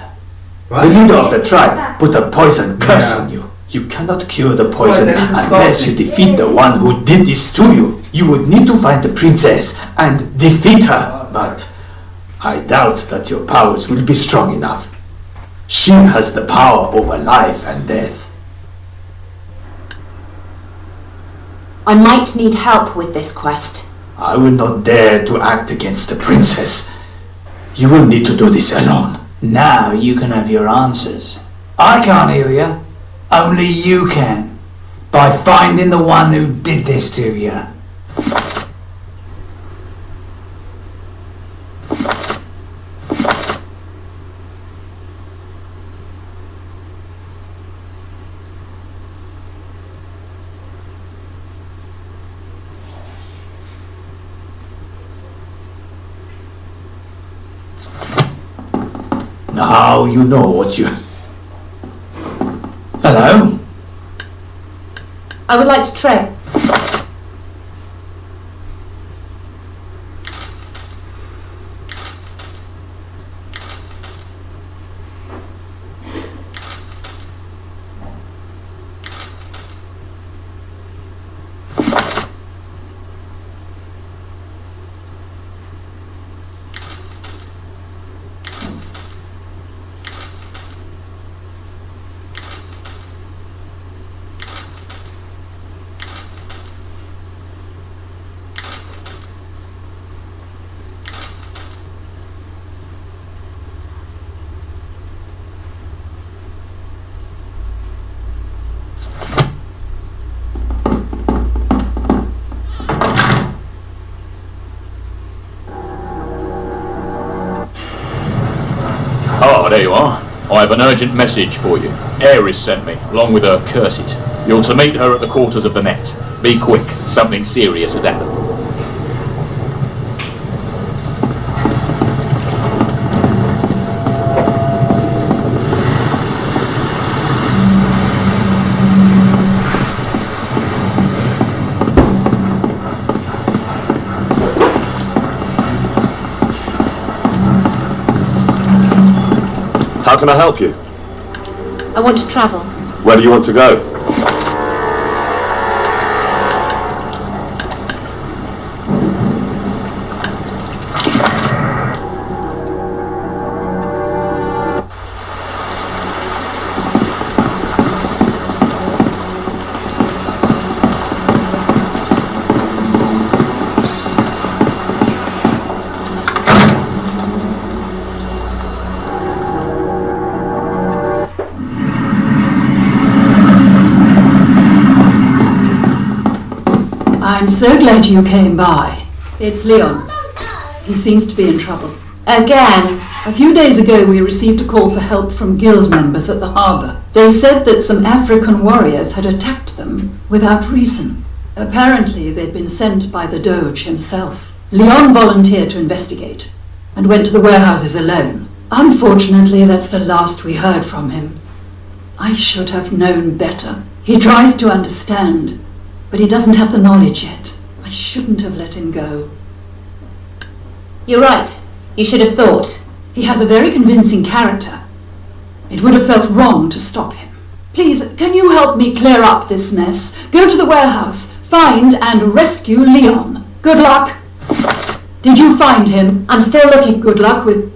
The leader of the tribe put a poison curse on you. You cannot cure the poison unless you defeat the one who did this to you. You would need to find the princess and defeat her. But I doubt that your powers will be strong enough. She has the power over life and death. I might need help with this quest. I will not dare to act against the princess. You will need to do this alone. Now you can have your answers. I can't heal you. Only you can. By finding the one who did this to you. Now you know what you... Hello? I would like to trek. There you are. I have an urgent message for you. Ares sent me, along with her curses. You're to meet her at the quarters of the Net. Be quick, something serious has happened. How can I help you? I want to travel. Where do you want to go? I'm so glad you came by. It's Leon. He seems to be in trouble. Again? A few days ago we received a call for help from guild members at the harbour. They said that some African warriors had attacked them without reason. Apparently they'd been sent by the Doge himself. Leon volunteered to investigate and went to the warehouses alone. Unfortunately, that's the last we heard from him. I should have known better. He tries to understand, but he doesn't have the knowledge yet. I shouldn't have let him go. You're right. You should have thought. He has a very convincing character. It would have felt wrong to stop him. Please, can you help me clear up this mess? Go to the warehouse, find and rescue Leon. Good luck. Did you find him? I'm still looking. Good luck with...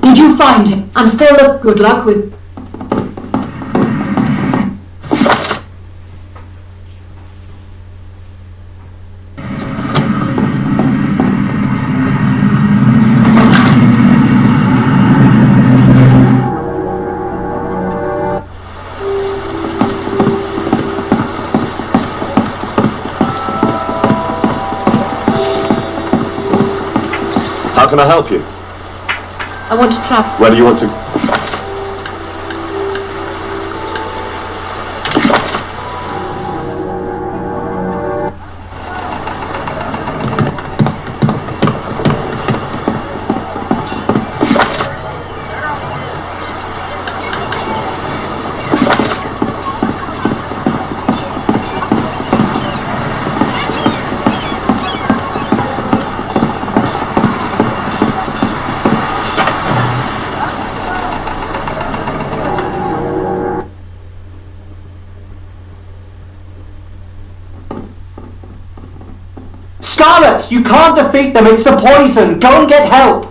Did you find him? I'm still looking. Good luck with... How can I help you? I want to travel. Where do you want to... Scarlet, you can't defeat them. It's the poison. Go and get help.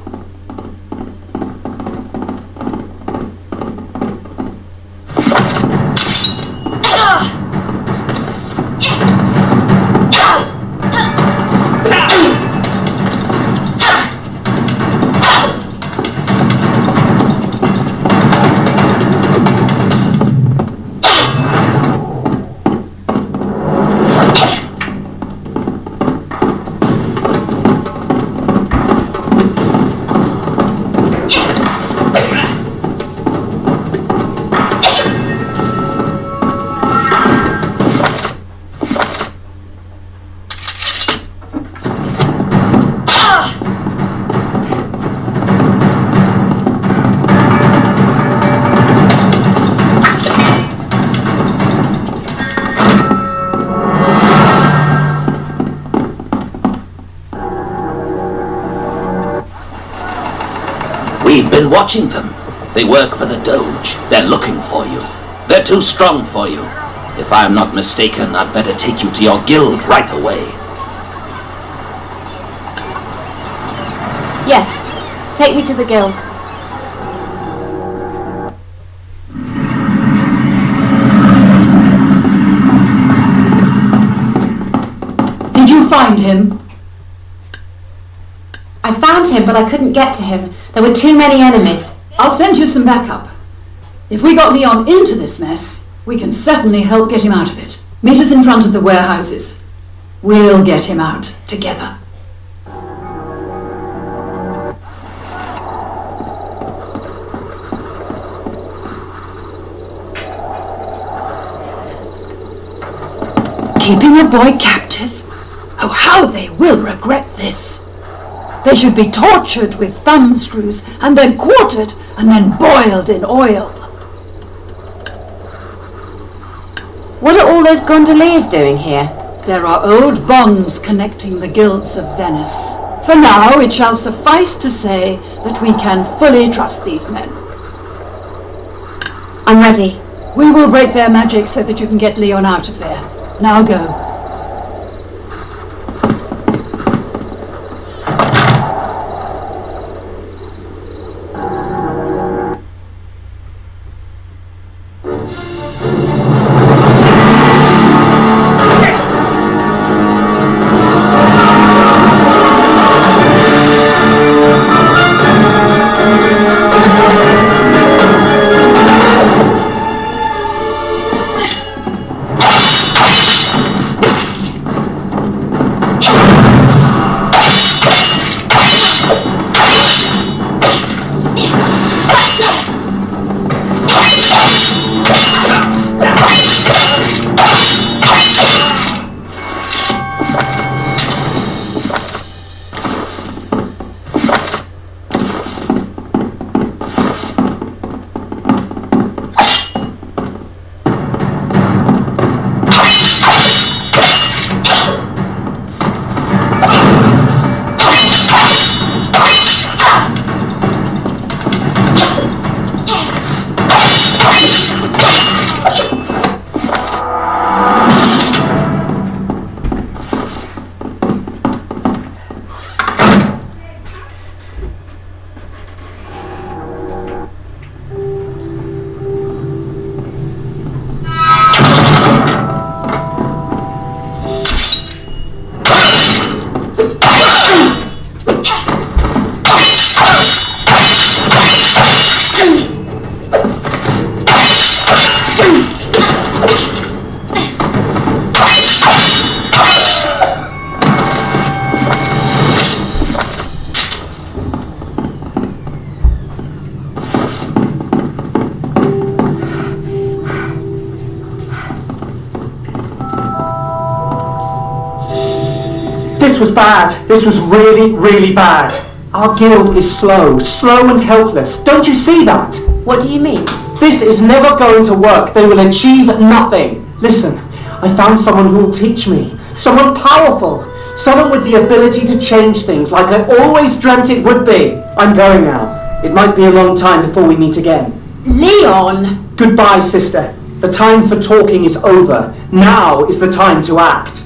We've been watching them. They work for the Doge. They're looking for you. They're too strong for you. If I'm not mistaken, I'd better take you to your guild right away. Yes. Take me to the guild. Did you find him? I found him, but I couldn't get to him. There were too many enemies. I'll send you some backup. If we got Leon into this mess, we can certainly help get him out of it. Meet us in front of the warehouses. We'll get him out together. Keeping a boy captive? Oh, how they will regret this. They should be tortured with thumb screws and then quartered and then boiled in oil. What are all those gondoliers doing here? There are old bonds connecting the guilds of Venice. For now, it shall suffice to say that we can fully trust these men. I'm ready. We will break their magic so that you can get Leon out of there. Now go. This was bad. This was really, really bad. Our guild is slow and helpless. Don't you see that? What do you mean? This is never going to work. They will achieve nothing. Listen, I found someone who will teach me. Someone powerful. Someone with the ability to change things like I always dreamt it would be. I'm going now. It might be a long time before we meet again. Leon! Goodbye, sister. The time for talking is over. Now is the time to act.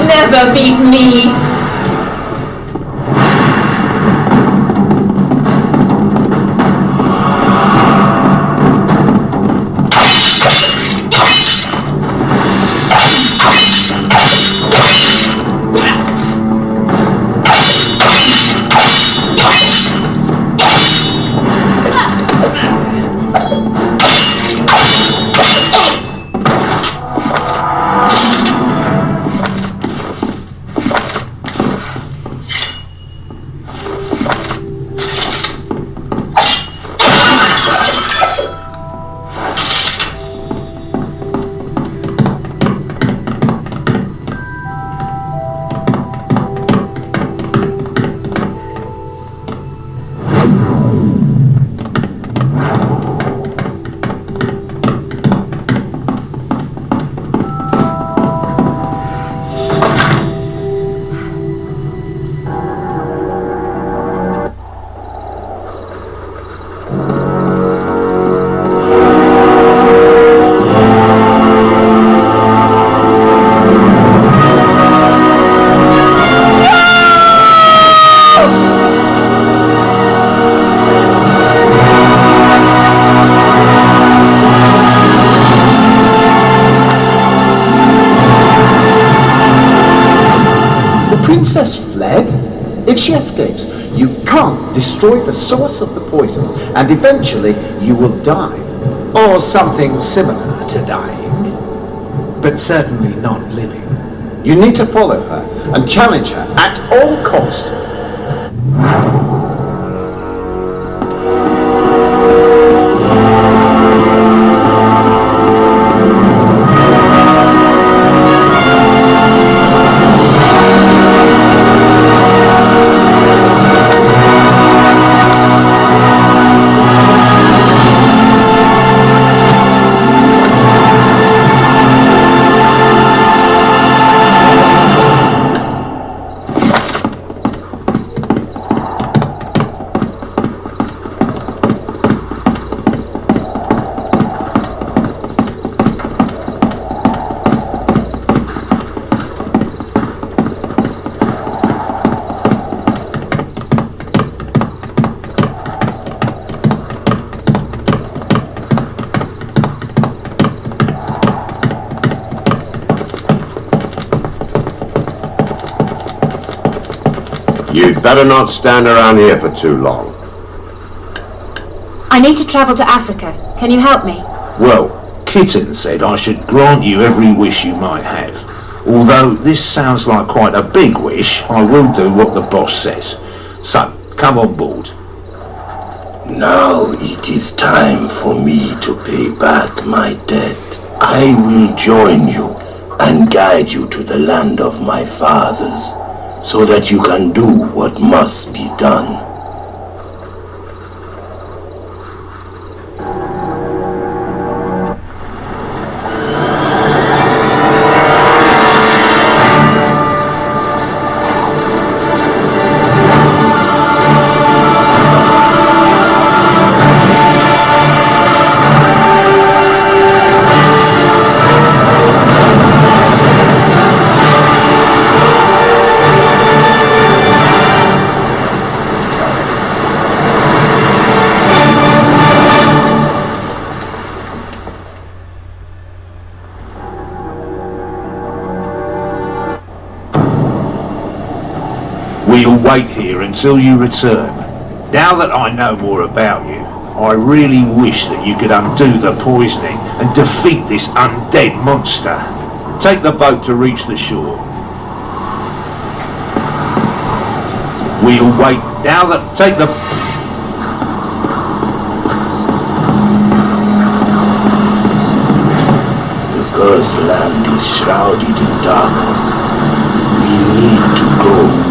Never beat me! Princess fled? If she escapes, you can't destroy the source of the poison, and eventually you will die. Or something similar to dying, but certainly not living. You need to follow her and challenge her at all cost. You'd better not stand around here for too long. I need to travel to Africa. Can you help me? Well, Kitten said I should grant you every wish you might have. Although this sounds like quite a big wish, I will do what the boss says. So, come on board. Now it is time for me to pay back my debt. I will join you and guide you to the land of my fathers, so that you can do what must be done. until you return. Now that I know more about you, I really wish that you could undo the poisoning and defeat this undead monster. Take the boat to reach the shore. We'll wait. Now that... Take the... The cursed land is shrouded in darkness. We need to go.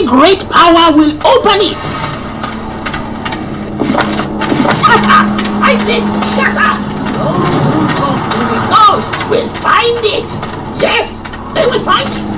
Great power will open it! Shut up! I said shut up! Those who talk to the ghost will find it! Yes, they will find it!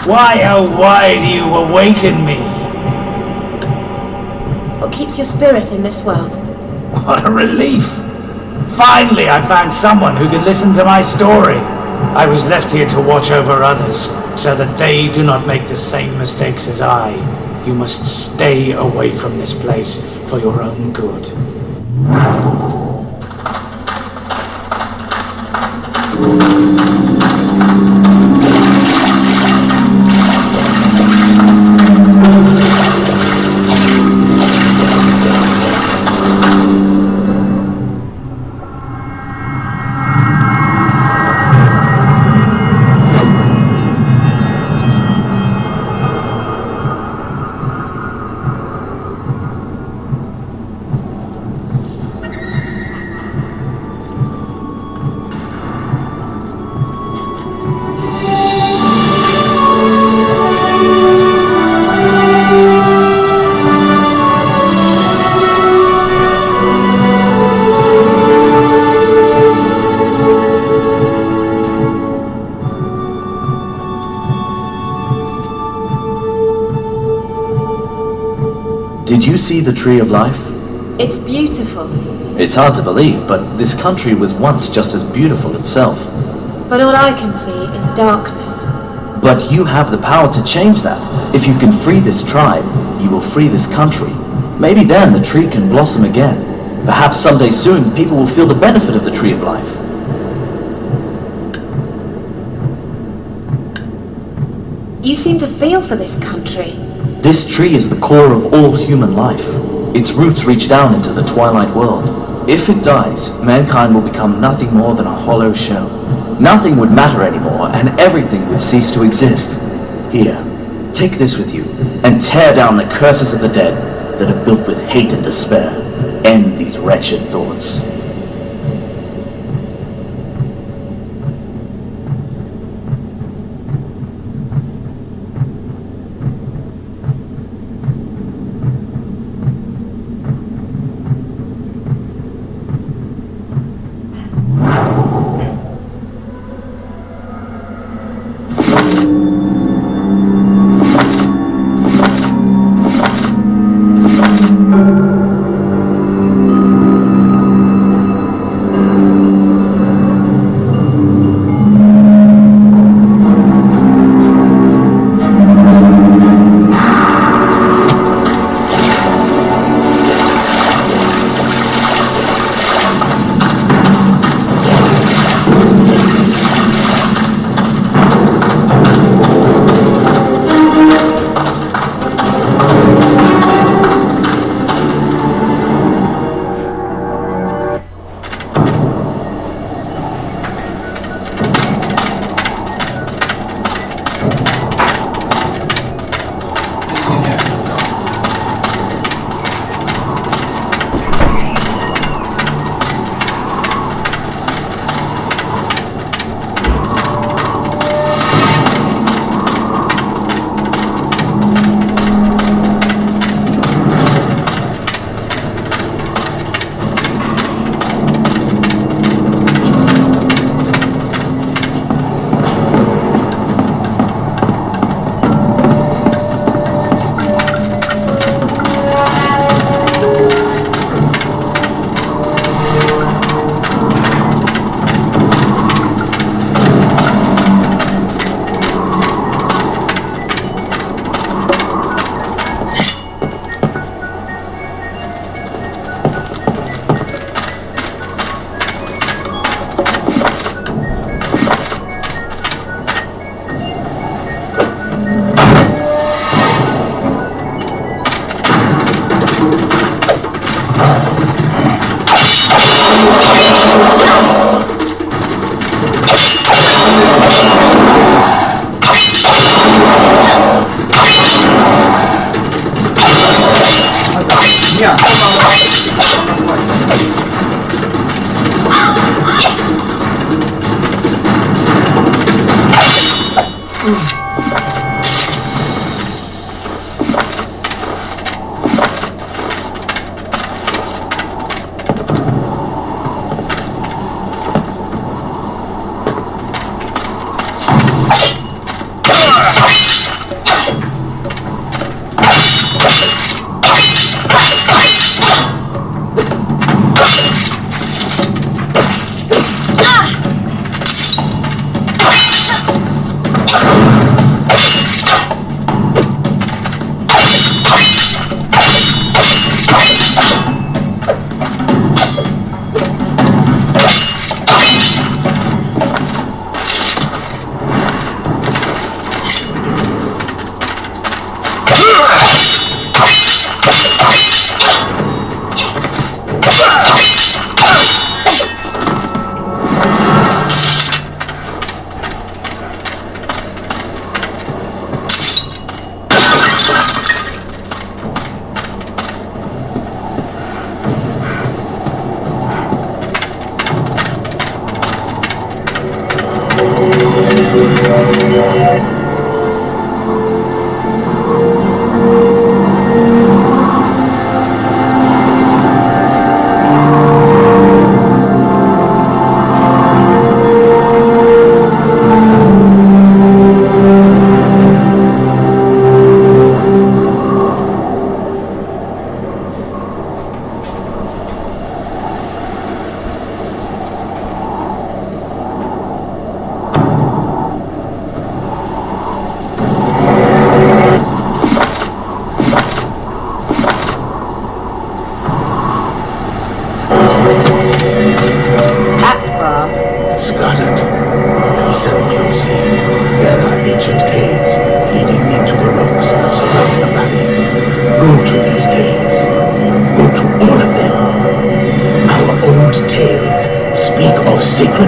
Why, oh why do you awaken me? What keeps your spirit in this world? What a relief! Finally, I found someone who could listen to my story. I was left here to watch over others, so that they do not make the same mistakes as I. You must stay away from this place for your own good. Did you see the Tree of Life? It's beautiful. It's hard to believe, but this country was once just as beautiful itself. But all I can see is darkness. But you have the power to change that. If you can free this tribe, you will free this country. Maybe then the tree can blossom again. Perhaps someday soon people will feel the benefit of the Tree of Life. You seem to feel for this country. This tree is the core of all human life. Its roots reach down into the twilight world. If it dies, mankind will become nothing more than a hollow shell. Nothing would matter anymore, and everything would cease to exist. Here, take this with you, and tear down the curses of the dead that are built with hate and despair. End these wretched thoughts.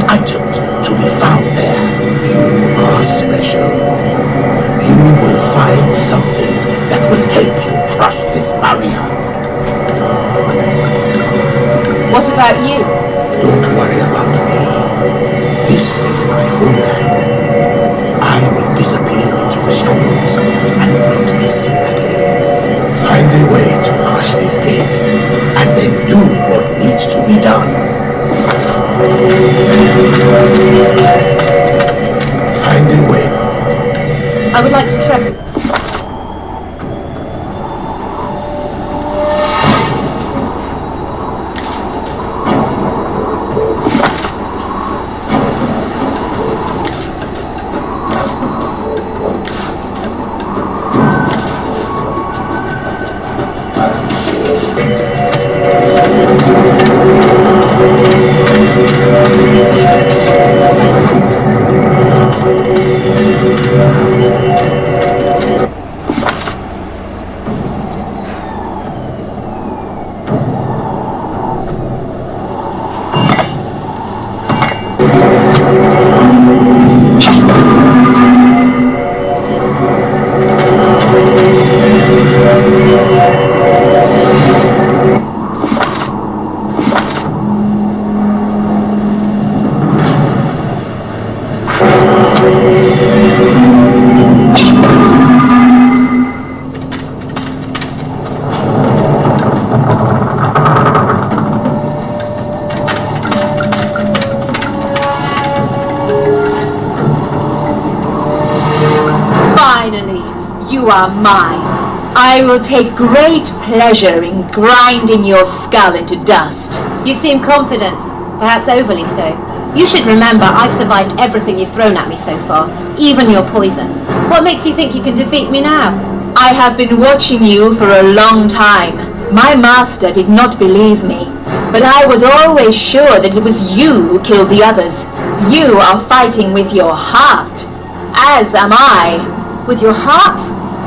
items to be found there. You are special. You will find something that will help you crush this barrier. What about you? Don't worry about me. This is my homeland. I will disappear into the shadows and not be seen again. Find a way to crush this gate, and then do what needs to be done. Find a way. I would like to try. You are mine. I will take great pleasure in grinding your skull into dust. You seem confident, perhaps overly so. You should remember I've survived everything you've thrown at me so far, even your poison. What makes you think you can defeat me now? I have been watching you for a long time. My master did not believe me, but I was always sure that it was you who killed the others. You are fighting with your heart, as am I. With your heart?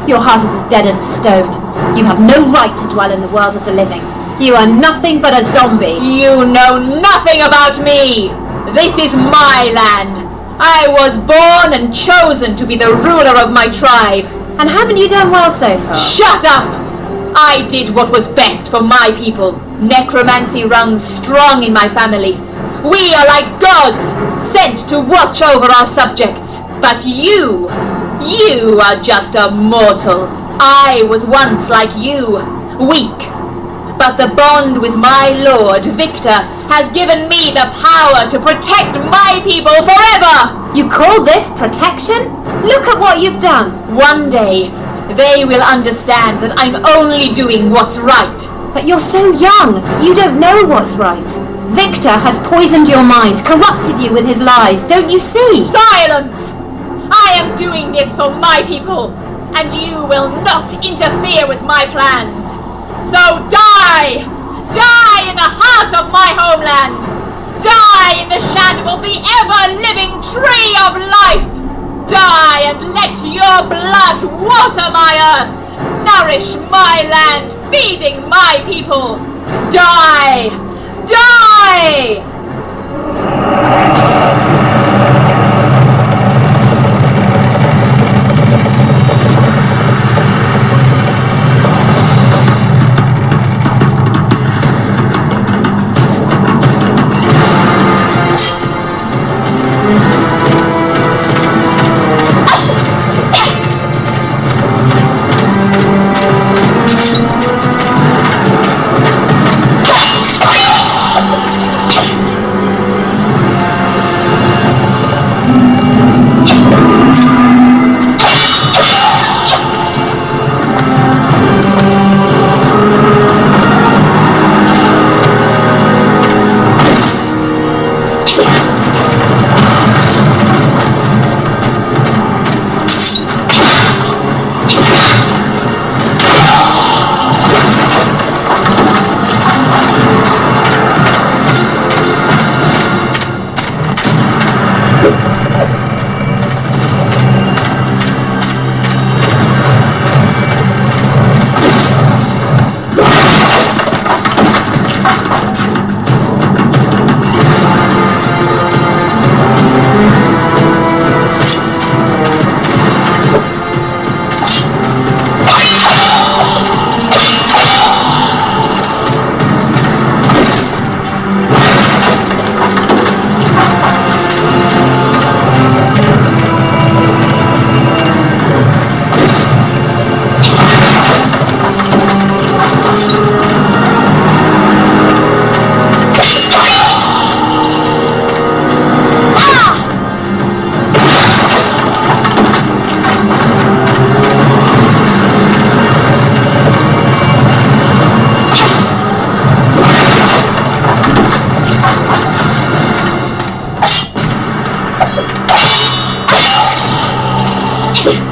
Your heart is as dead as a stone. You have no right to dwell in the world of the living. You are nothing but a zombie. You know nothing about me. This is my land. I was born and chosen to be the ruler of my tribe. And haven't you done well so far? Shut up! I did what was best for my people. Necromancy runs strong in my family. We are like gods, sent to watch over our subjects. But you are just a mortal. I was once like you, weak. But the bond with my lord, Victor, has given me the power to protect my people forever! You call this protection? Look at what you've done. One day, they will understand that I'm only doing what's right. But you're so young, you don't know what's right. Victor has poisoned your mind, corrupted you with his lies, don't you see? Silence! I am doing this for my people, and you will not interfere with my plans. So die! Die in the heart of my homeland! Die in the shadow of the ever-living tree of life! Die and let your blood water my earth, nourish my land, feeding my people! Die! Die! me!